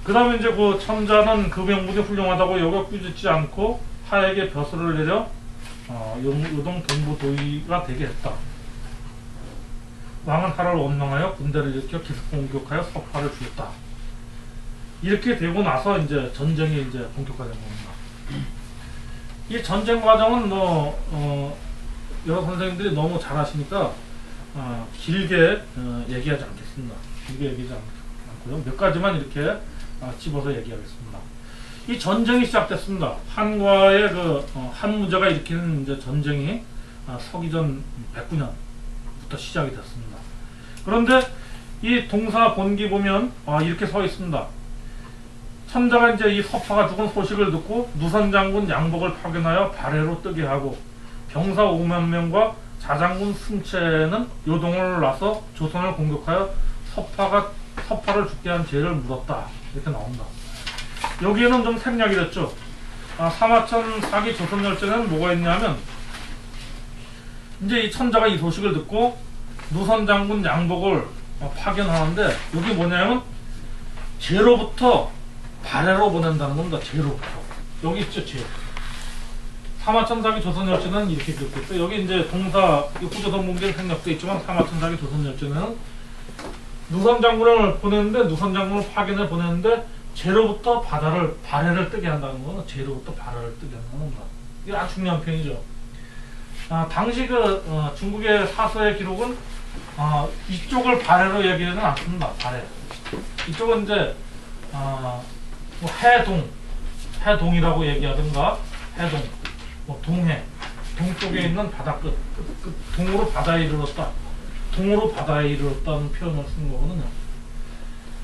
Speaker 1: 그 다음에 이제 그 천자는 그 명분이 훌륭하다고 여겨 꾸짖지 않고 하에게 벼슬을 내려 요동 동부 도의가 되게 했다. 왕은 하를 원망하여 군대를 일으켜 기습 공격하여 서파를 죽였다. 이렇게 되고 나서 이제 전쟁이 이제 본격화된 겁니다. 이 전쟁 과정은 여러 선생님들이 너무 잘 아시니까 길게 얘기하지 않겠습니다. 길게 얘기하지 않고요. 몇 가지만 이렇게 집어서 얘기하겠습니다. 이 전쟁이 시작됐습니다. 한과의 한무제가 일으키는 이제 전쟁이 서기전 109년부터 시작이 됐습니다. 그런데 이 동사 본기 보면 이렇게 서 있습니다. 천자가 이제 이 서파가 죽은 소식을 듣고 누선장군 양복을 파견하여 발해로 뜨게 하고 병사 5만 명과 자장군 승채는 요동을 나서 조선을 공격하여 서파를 죽게 한 죄를 물었다. 이렇게 나온다. 여기에는 좀 생략이 됐죠. 사마천 사기 조선열전에는 뭐가 있냐면 이제 이 천자가 이 소식을 듣고 누선장군 양복을 파견하는데 여기 뭐냐면 제로부터 발해로 보낸다는 겁니다. 제로부터. 여기 있죠, 제. 사마천 사기 조선열전은 이렇게 기록돼 있어요. 여기 이제 동사 후조선 문제는 생략돼 있지만 사마천 사기 조선열전에는 누선장군을 보냈는데 누선장군을 파견해 보냈는데 제로부터 발해를 뜨게 한다는 거는 제로부터 발해를 뜨게 한다는 겁니다. 이게 아주 중요한 표현이죠. 당시 중국의 사서의 기록은 이쪽을 발해로 얘기하는 않습니다. 발해. 이쪽은 이제 뭐 해동이라고 얘기하든가 해동, 뭐 동해, 동쪽에 있는 바다 끝, 동으로 바다에 이르렀다. 동으로 바다에 이르렀다는 표현을 쓴 거거든요.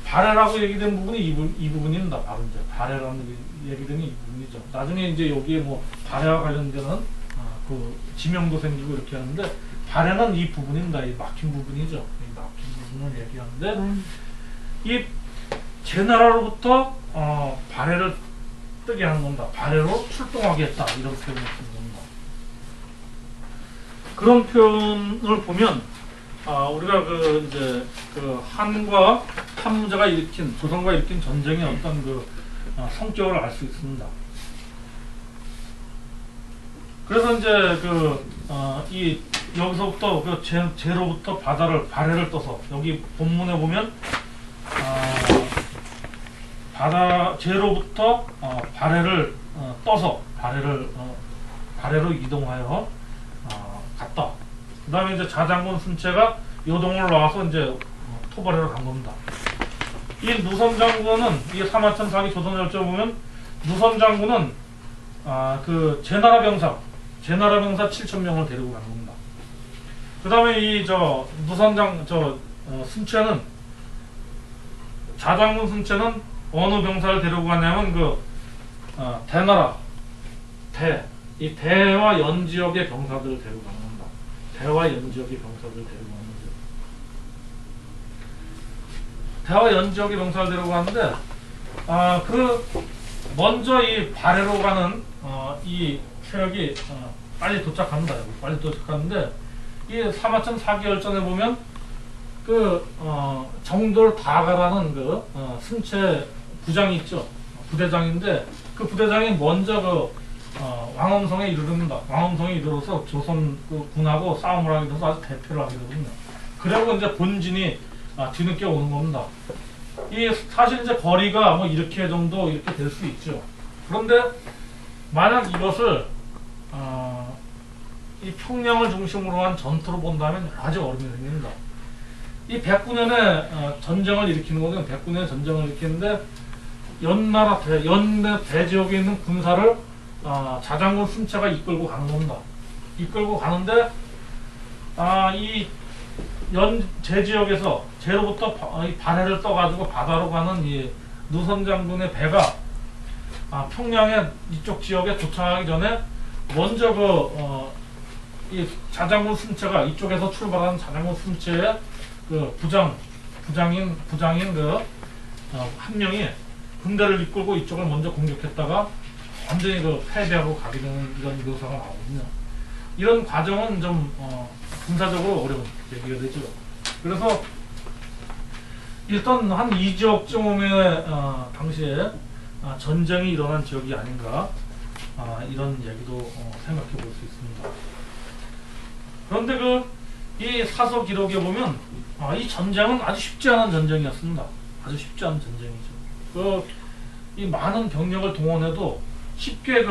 Speaker 1: 발해라고 얘기된 부분이 이 부분입니다. 바로 이제 발해라는 얘기된 이 부분이죠. 나중에 이제 여기에 뭐 발해와 관련되는 그 지명도 생기고 이렇게 하는데 발해는 이 부분입니다. 이 막힌 부분이죠. 이 막힌 부분을 얘기하는데 이 제나라로부터 발해를 뜨게 하는 겁니다. 발해로 출동하게 했다. 이런 표현을 쓰는 겁니다. 그런 표현을 보면 우리가 한과 한무제가 일으킨 조선과 일으킨 전쟁의 어떤 성격을 알 수 있습니다. 그래서 이제 여기서부터 제로부터 발해를 떠서 여기 본문에 보면 제로부터 발해를 떠서 발해로 이동하여 갔다. 그 다음에 이제 자장군 순채가 요동을 나와서 이제 토벌하러 간 겁니다. 이 누선장군은 이 사마천 사기 조선열전 보면 누선장군은 그 제나라 병사 7,000명을 데리고 간 겁니다. 그 다음에 이 순채는 자장군 순채는 어느 병사를 데리고 가냐면 대나라 이 대와 연지역의 병사들을 데리고 가는 겁니다. 대와 연지역의 병사들을 데리고 가는 거죠. 대화 연지역의 병사를 데려가는데 그 먼저 이 발해로 가는 이 세력이 빨리 도착합니다. 빨리 도착하는데 이 사마천 사기열전에 보면 그 정돌 다가라는 그 승체 부장이 있죠. 부대장인데 그 부대장이 먼저 그 왕엄성에 이르릅니다. 왕엄성에 이르러서 조선 그 군하고 싸움을 하게 돼서 아주 대패를 하게 되거든요. 그리고 이제 본진이 뒤늦게 오는 겁니다. 이 사실 이제 거리가 뭐 이렇게 정도 이렇게 될 수 있죠. 그런데 만약 이것을 이 평양을 중심으로 한 전투로 본다면 아주 어려움이 생깁니다. 이 109년에 전쟁을 일으키는 거는 109년에 전쟁을 일으키는데 연나라 대지역에 있는 군사를 자장군 순차가 이끌고 가는 겁니다. 이끌고 가는데 이 제지역에서 제로부터 발해를 떠가지고 바다로 가는 이 누선 장군의 배가 평양의 이쪽 지역에 도착하기 전에 먼저 이 자장군 순체가 이쪽에서 출발하는 자장군 순체의 그 부장인 한 명이 군대를 이끌고 이쪽을 먼저 공격했다가 완전히 그 패배하고 가게 되는 이런 묘사가 나오거든요. 이런 과정은 좀 군사적으로 어려운 얘기가 되죠. 그래서 일단 한 2지역쯤의 당시에 전쟁이 일어난 지역이 아닌가 이런 얘기도 생각해 볼 수 있습니다. 그런데 이 사서 기록에 보면 이 전쟁은 아주 쉽지 않은 전쟁이었습니다. 아주 쉽지 않은 전쟁이죠. 이 많은 병력을 동원해도 쉽게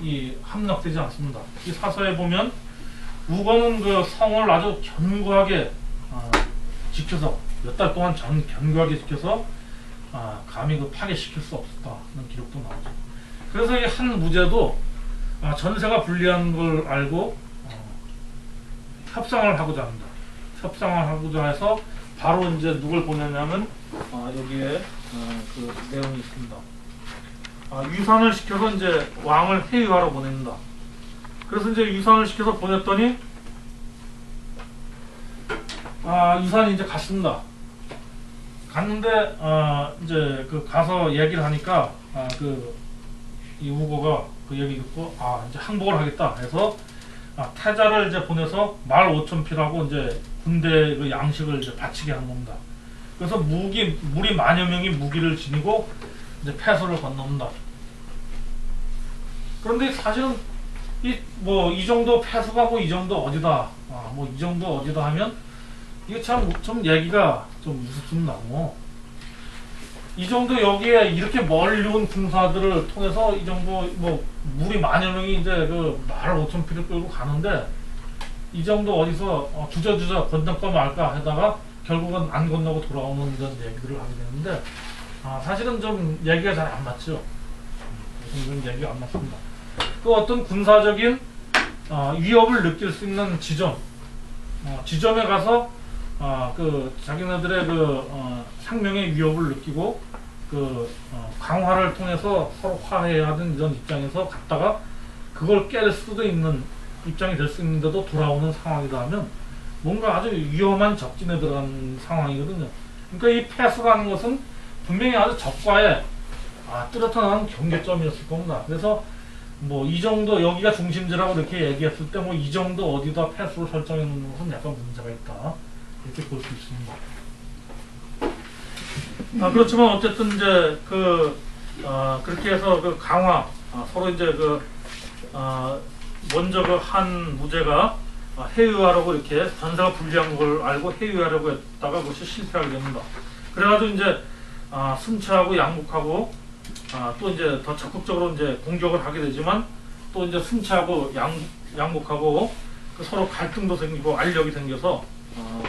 Speaker 1: 이 함락되지 않습니다. 이 사서에 보면 우거는 그 성을 아주 견고하게 지켜서 몇 달 동안 견고하게 지켜서 감히 파괴시킬 수 없었다는 기록도 나오죠. 그래서 이 한 무제도 전세가 불리한 걸 알고 협상을 하고자 합니다. 협상을 하고자 해서 바로 이제 누굴 보내냐면 여기에 그 내용이 있습니다. 유산을 시켜서 이제 왕을 회유하러 보냅니다. 그래서 이제 유산을 시켜서 보냈더니 유산이 이제 갔습니다. 갔는데 이제 가서 얘기를 하니까 이 우고가 그 얘기 듣고 이제 항복을 하겠다 해서 태자를 이제 보내서 말 5,000피라고 이제 군대 그 양식을 이제 바치게 한 겁니다. 그래서 무리 만여 명이 무기를 지니고 이제 패소를 건넙니다. 그런데 사실은 이 정도 패소가 이 정도 어디다 이 정도 어디다 하면 이게 참 좀 얘기가 좀 무섭습니다. 이 정도 여기에 이렇게 멀리 온 군사들을 통해서 이 정도 무리 만여 명이 이제 말 5,000피를 끌고 가는데 이 정도 어디서 주저주저 건널까 말까 하다가 결국은 안 건너고 돌아오는 이런 얘기들을 하게 되는데 사실은 좀 얘기가 잘 안 맞죠. 이런 얘기가 안 맞습니다. 어떤 군사적인 위협을 느낄 수 있는 지점에 가서 자기네들의 생명의 위협을 느끼고 강화를 통해서 서로 화해하는 이런 입장에서 갔다가 그걸 깰 수도 있는 입장이 될 수 있는데도 돌아오는 상황이다 하면 뭔가 아주 위험한 적진에 들어간 상황이거든요. 그러니까 이 패수라는 것은 분명히 아주 적과의 뚜렷한 경계점이었을 겁니다. 그래서 이 정도 여기가 중심지라고 이렇게 얘기했을 때 이 정도 어디다 패수를 설정해 놓는 것은 약간 문제가 있다 이렇게 볼 수 있습니다. 그렇지만 어쨌든 이제 그렇게 해서 강화 서로 이제 먼저 한 무제가 해유하려고 이렇게 전사가 불리한 걸 알고 해유하려고 했다가 그것이 실패하게 됩니다. 그래가지고 이제 순차하고 양복하고 또 이제 더 적극적으로 이제 공격을 하게 되지만 또 이제 순차하고 양복하고 서로 갈등도 생기고 알력이 생겨서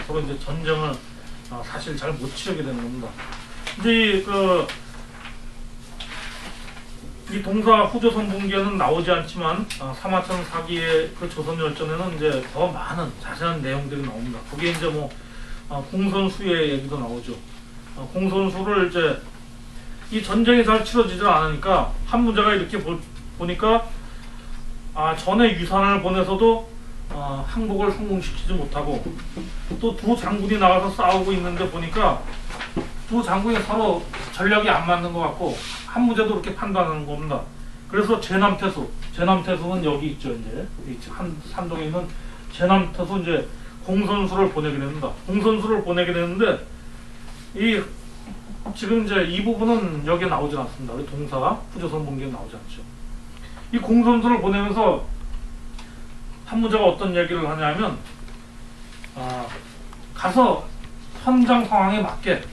Speaker 1: 서로 이제 전쟁을 사실 잘 못 치르게 되는 겁니다. 이제 이 동사 후조선 분기에는 나오지 않지만 사마천 사기의 조선열전에는 이제 더 많은 자세한 내용들이 나옵니다. 거기에 이제 공선수의 얘기도 나오죠. 공선수를 이제 이 전쟁이 잘 치러지질 않으니까 한 문제가 이렇게 보니까 전에 유산을 보내서도 항복을 성공시키지 못하고 또 두 장군이 나가서 싸우고 있는데 보니까 두 장군이 서로 전략이 안 맞는 것 같고 한 문제도 그렇게 판단하는 겁니다. 그래서 제남태수는 여기 있죠. 이제 산동에 있는 제남태수 이제 공선수를 보내게 됩니다. 공선수를 보내게 되는데 이 지금 이제 이 부분은 여기에 나오지 않습니다. 우리 동사가 후조선 본기에 나오지 않죠. 이 공선수를 보내면서 한무자가 어떤 얘기를 하냐면 가서 현장 상황에 맞게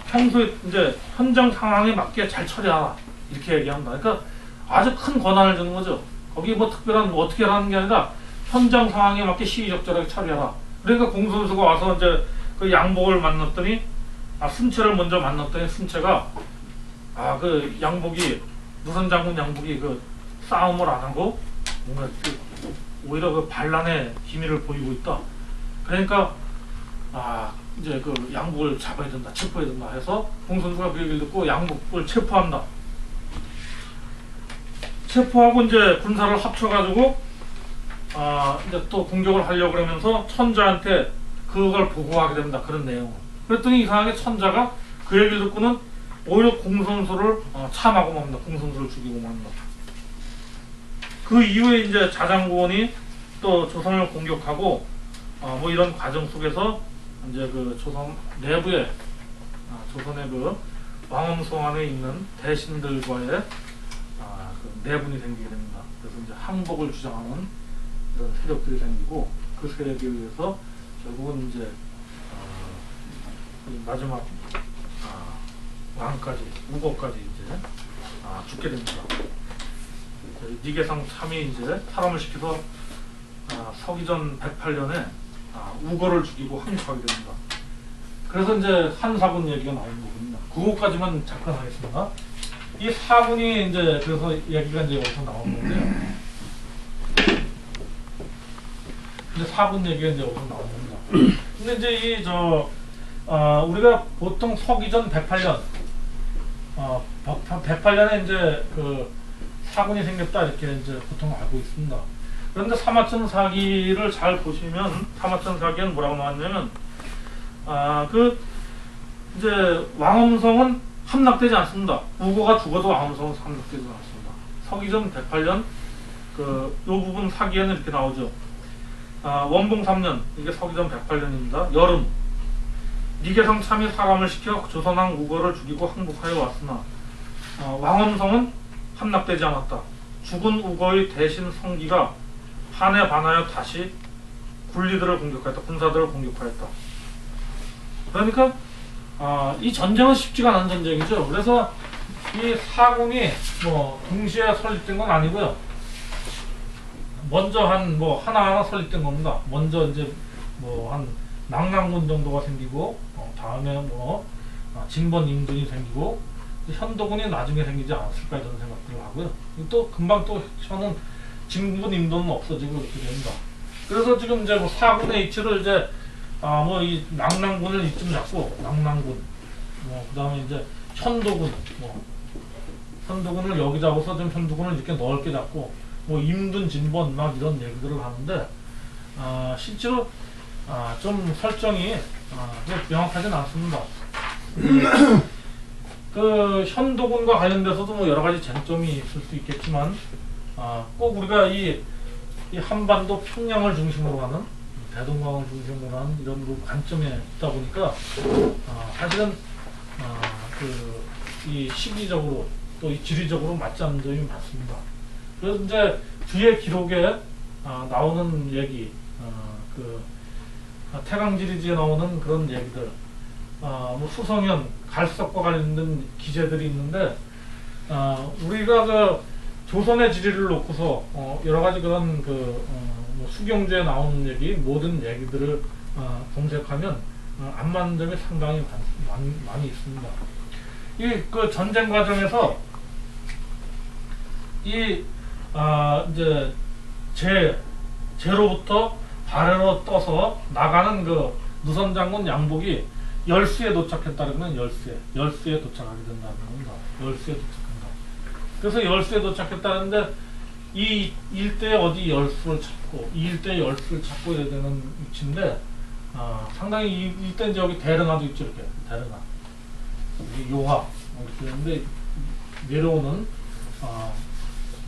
Speaker 1: 평소에 이제 현장 상황에 맞게 잘 처리하라 이렇게 얘기합니다. 그러니까 아주 큰 권한을 주는 거죠. 거기 뭐 특별한 뭐 어떻게 하라는 게 아니라 현장 상황에 맞게 시의적절하게 처리하라. 그러니까 공선수가 와서 이제 그 양복을 만났더니 순채를 먼저 만났더니 순채가 그 양복이 누선 장군 양복이 그 싸움을 안 하고 뭔가 오히려 그 반란의 기미를 보이고 있다. 그러니까 이제 그 양복을 잡아야 된다, 체포해야 된다 해서 공선수가 그 얘기를 듣고 양복을 체포한다. 체포하고 이제 군사를 합쳐가지고 이제 또 공격을 하려고 그러면서 천자한테 그걸 보고하게 됩니다. 그런 내용을. 그랬더니 이상하게 천자가 그 얘기를 듣고는 오히려 공선수를 참하고 맙니다. 공선수를 죽이고 맙니다. 그 이후에 이제 자장군이 또 조선을 공격하고 뭐 이런 과정 속에서 이제 그 조선 내부에 조선의 그 왕엄성 안에 있는 대신들과의 그 내분이 생기게 됩니다. 그래서 이제 항복을 주장하는 이런 세력들이 생기고 그 세력에 의해서 결국은 이제 마지막 왕까지 우거까지 이제 죽게 됩니다. 니계상 참이 이제 사람을 시켜서 서기전 108년에 우거를 죽이고 항복하게 됩니다. 그래서 이제 한사군 얘기가 나오는 거군요. 그거까지만 잠깐 하겠습니다. 이 사군이 이제 그래서 얘기가 이제 여기서 나오는 건데요. 이제 사군 얘기가 이제 여기서 나오는 겁니다. 근데 이제 우리가 보통 서기전 108년 108년에 이제 그 사군이 생겼다 이렇게 이제 보통 알고 있습니다. 그런데 사마천 사기를 잘 보시면 사마천 사기는 뭐라고 나왔냐면 그 이제 왕엄성은 함락되지 않습니다. 우거가 죽어도 왕엄성은 함락되지 않습니다. 서기전 108년 요 부분 사기에는 이렇게 나오죠. 원봉 3년 이게 서기전 108년입니다. 여름 니계상 참이 사람을 시켜 조선왕 우거를 죽이고 항복하여 왔으나 왕엄성은 함락되지 않았다. 죽은 우거의 대신 성기가 한에 반하여 다시 군리들을 공격하였다. 군사들을 공격하였다. 그러니까 이 전쟁은 쉽지가 않은 전쟁이죠. 그래서 이 사군이 뭐 동시에 설립된 건 아니고요. 먼저 하나하나 설립된 겁니다. 먼저 이제 뭐 한 낙랑군 정도가 생기고 다음에 진번 임둔이 생기고 현도군이 나중에 생기지 않았을까 이런 생각들을 하고요. 또 금방 또 저는 진군 임도는 없어지고 이렇게 됩니다. 그래서 지금 이제 뭐 사군의 위치를 이제 이 낙랑군을 이쯤 잡고 낙랑군 그다음에 이제 현도군 현도군을 여기 잡아서 좀 현도군을 이렇게 넓게 잡고 임둔 진번 막 이런 얘기들을 하는데 실제로 좀 설정이 명확하진 않습니다. 그 현도군과 관련돼서도 뭐 여러 가지 쟁점이 있을 수 있겠지만 꼭 우리가 이 한반도 평양을 중심으로 하는 대동강을 중심으로 하는 이런 그 관점에 있다 보니까 사실은 이 시기적으로 또 이 지리적으로 맞지 않는 점이 많습니다. 그래서 이제 뒤에 기록에 나오는 얘기 태강지리지에 나오는 그런 얘기들 뭐 수성현, 갈석과 관련된 기재들이 있는데 우리가 그 조선의 지리를 놓고서 여러 가지 그런 뭐 수경주에 나오는 얘기 모든 얘기들을 검색하면 안 맞는 점이 상당히 많이 있습니다. 이 그 전쟁 과정에서 이제 제로부터 발해로 떠서 나가는 그 누선장군 양복이 열수에 도착했다 그러면 열수에 도착하게 된다는 겁니다. 열수에 도착한다. 그래서 열수에 도착했다는데 이 일대에 어디 열수를 찾고 이 일대에 열수를 찾고 해야 되는 위치인데 상당히 이때 이제 여기 대릉하도 있죠. 이렇게 대릉하, 여기 요하 이렇게 있는데 내려오는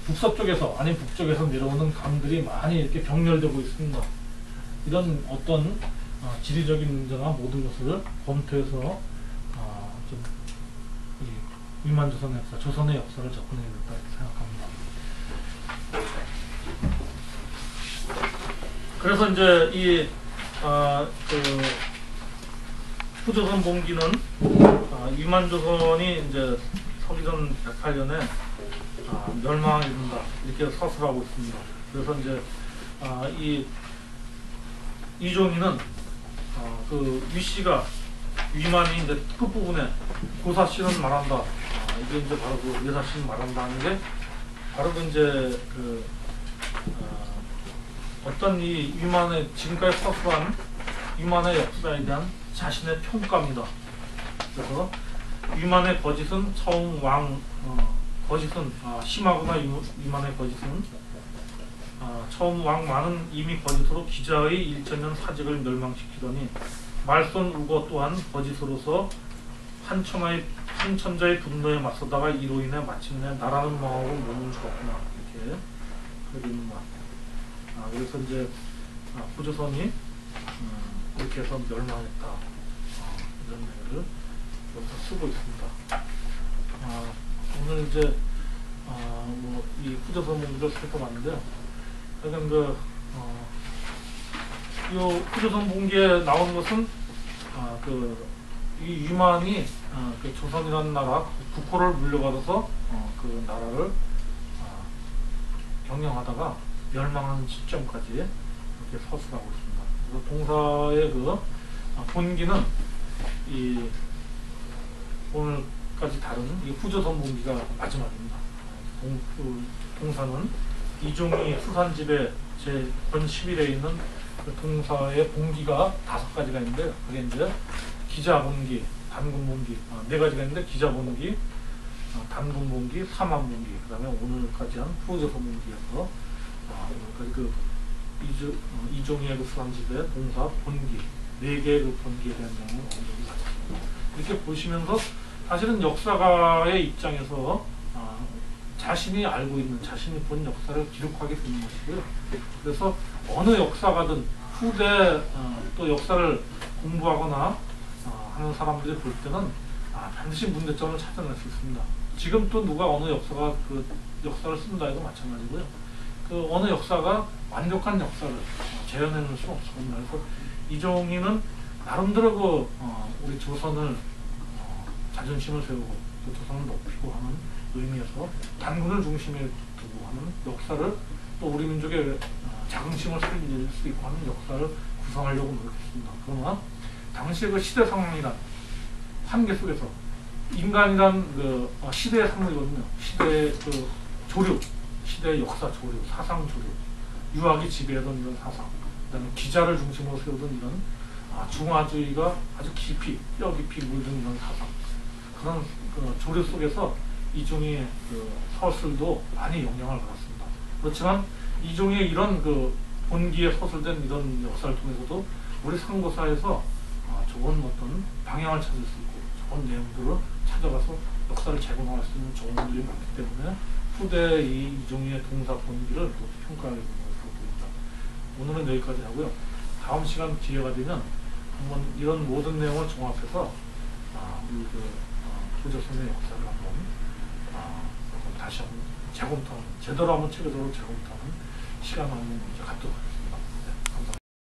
Speaker 1: 북서쪽에서 아닌 북쪽에서 내려오는 강들이 많이 이렇게 병렬되고 있습니다. 이런 어떤 지리적인 문제나 모든 것을 검토해서 좀 위만조선의 역사, 조선의 역사를 접근해야겠다 이렇게 생각합니다. 그래서 이제 이 후조선 봉기는 위만조선이 이제 서기전 108년에 멸망에 이른다 이렇게 서술하고 있습니다. 그래서 이제 이 이종희는 그 위씨가 위만이 이제 끝부분에 고사씨는 말한다. 이게 이제 바로 그 외사씨는 말한다 하는 게 바로 그 이제 어떤 이 위만의 지금까지 서술한 위만의 역사에 대한 자신의 평가입니다. 그래서 위만의 거짓은 처음 거짓은 심하구나. 위만의 거짓은 처음 왕만은 이미 거짓으로 기자의 일천년 사직을 멸망시키더니 말손 우거 또한 거짓으로서 한천자의 분노에 맞서다가 이로 인해 마침내 나라는 망하고 몸은 죽었구나 이렇게 그리는 것 같아요. 그래서 이제 후조선이 이렇게 해서 멸망했다 이런 얘기를 여기서 쓰고 있습니다. 오늘 이제 이 후조선 문제를 살펴봤는데요. 그러니까 이 후조선 봉기에 나온 것은 이 위만이 그 조선이라는 나라 국호를 물려받아서 그 나라를 경영하다가 멸망하는 시점까지 이렇게 서술하고 있습니다. 그래서 동사의 그 본기는 이 오늘까지 다룬 이 후조선 봉기가 마지막입니다. 동사는 이종희 수산집의 제1 11에 있는 그 동사의 봉기가 5가지가 있는데요. 그게 이제 기자본기, 단군본기 4가지가 있는데 기자본기, 단군본기, 사만본기, 그 다음에 오늘까지 한 후조선 봉기에서 오늘까지 그 이종희의 그 수산집의 동사 본기 4개의 그 본기에 대한 내용을 언급이 마쳤습니다. 이렇게 보시면서 사실은 역사가의 입장에서 자신이 알고 있는 자신이 본 역사를 기록하게 되는 것이고요. 그래서 어느 역사가든 후대 또 역사를 공부하거나 하는 사람들이 볼 때는 반드시 문제점을 찾아낼 수 있습니다. 지금 또 누가 어느 역사가 그 역사를 쓴다 해도 마찬가지고요. 그 어느 역사가 완벽한 역사를 재현해낼 수 없습니다. 그래서 이종희는 나름대로 그 우리 조선을 자존심을 세우고 또 조선을 높이고 하는 의미에서 단군을 중심에 두고 하는 역사를 또 우리 민족의 자긍심을 살릴 수 있고 하는 역사를 구성하려고 노력했습니다. 그러나 당시의 그 시대 상황이란 한계 속에서 인간이란 그 시대의 상징이거든요. 시대의 그 조류, 시대의 역사 조류, 사상 조류, 유학이 지배하던 이런 사상, 그다음에 기자를 중심으로 세우던 이런 중화주의가 아주 깊이 뼈 깊이 물든 이런 사상, 그런 그 조류 속에서 이종희의 그 서술도 많이 영향을 받았습니다. 그렇지만 이종희의 이런 그 본기에 서술된 이런 역사를 통해서도 우리 상고사에서 좋은 어떤 방향을 찾을 수 있고 좋은 내용들을 찾아가서 역사를 재건할 수 있는 좋은 분들이 많기 때문에 후대 이 이종희의 동사 본기를 높이 평가하게 되는 것으로 보입니다. 오늘은 여기까지 하고요. 다음 시간 기회가 되면 한번 이런 모든 내용을 종합해서 우리 후조선의 역사를 한번 다시 한번 재검토하는, 제대로 한번 체계적으로 재검토하는 시간을 한번 갖도록 하겠습니다.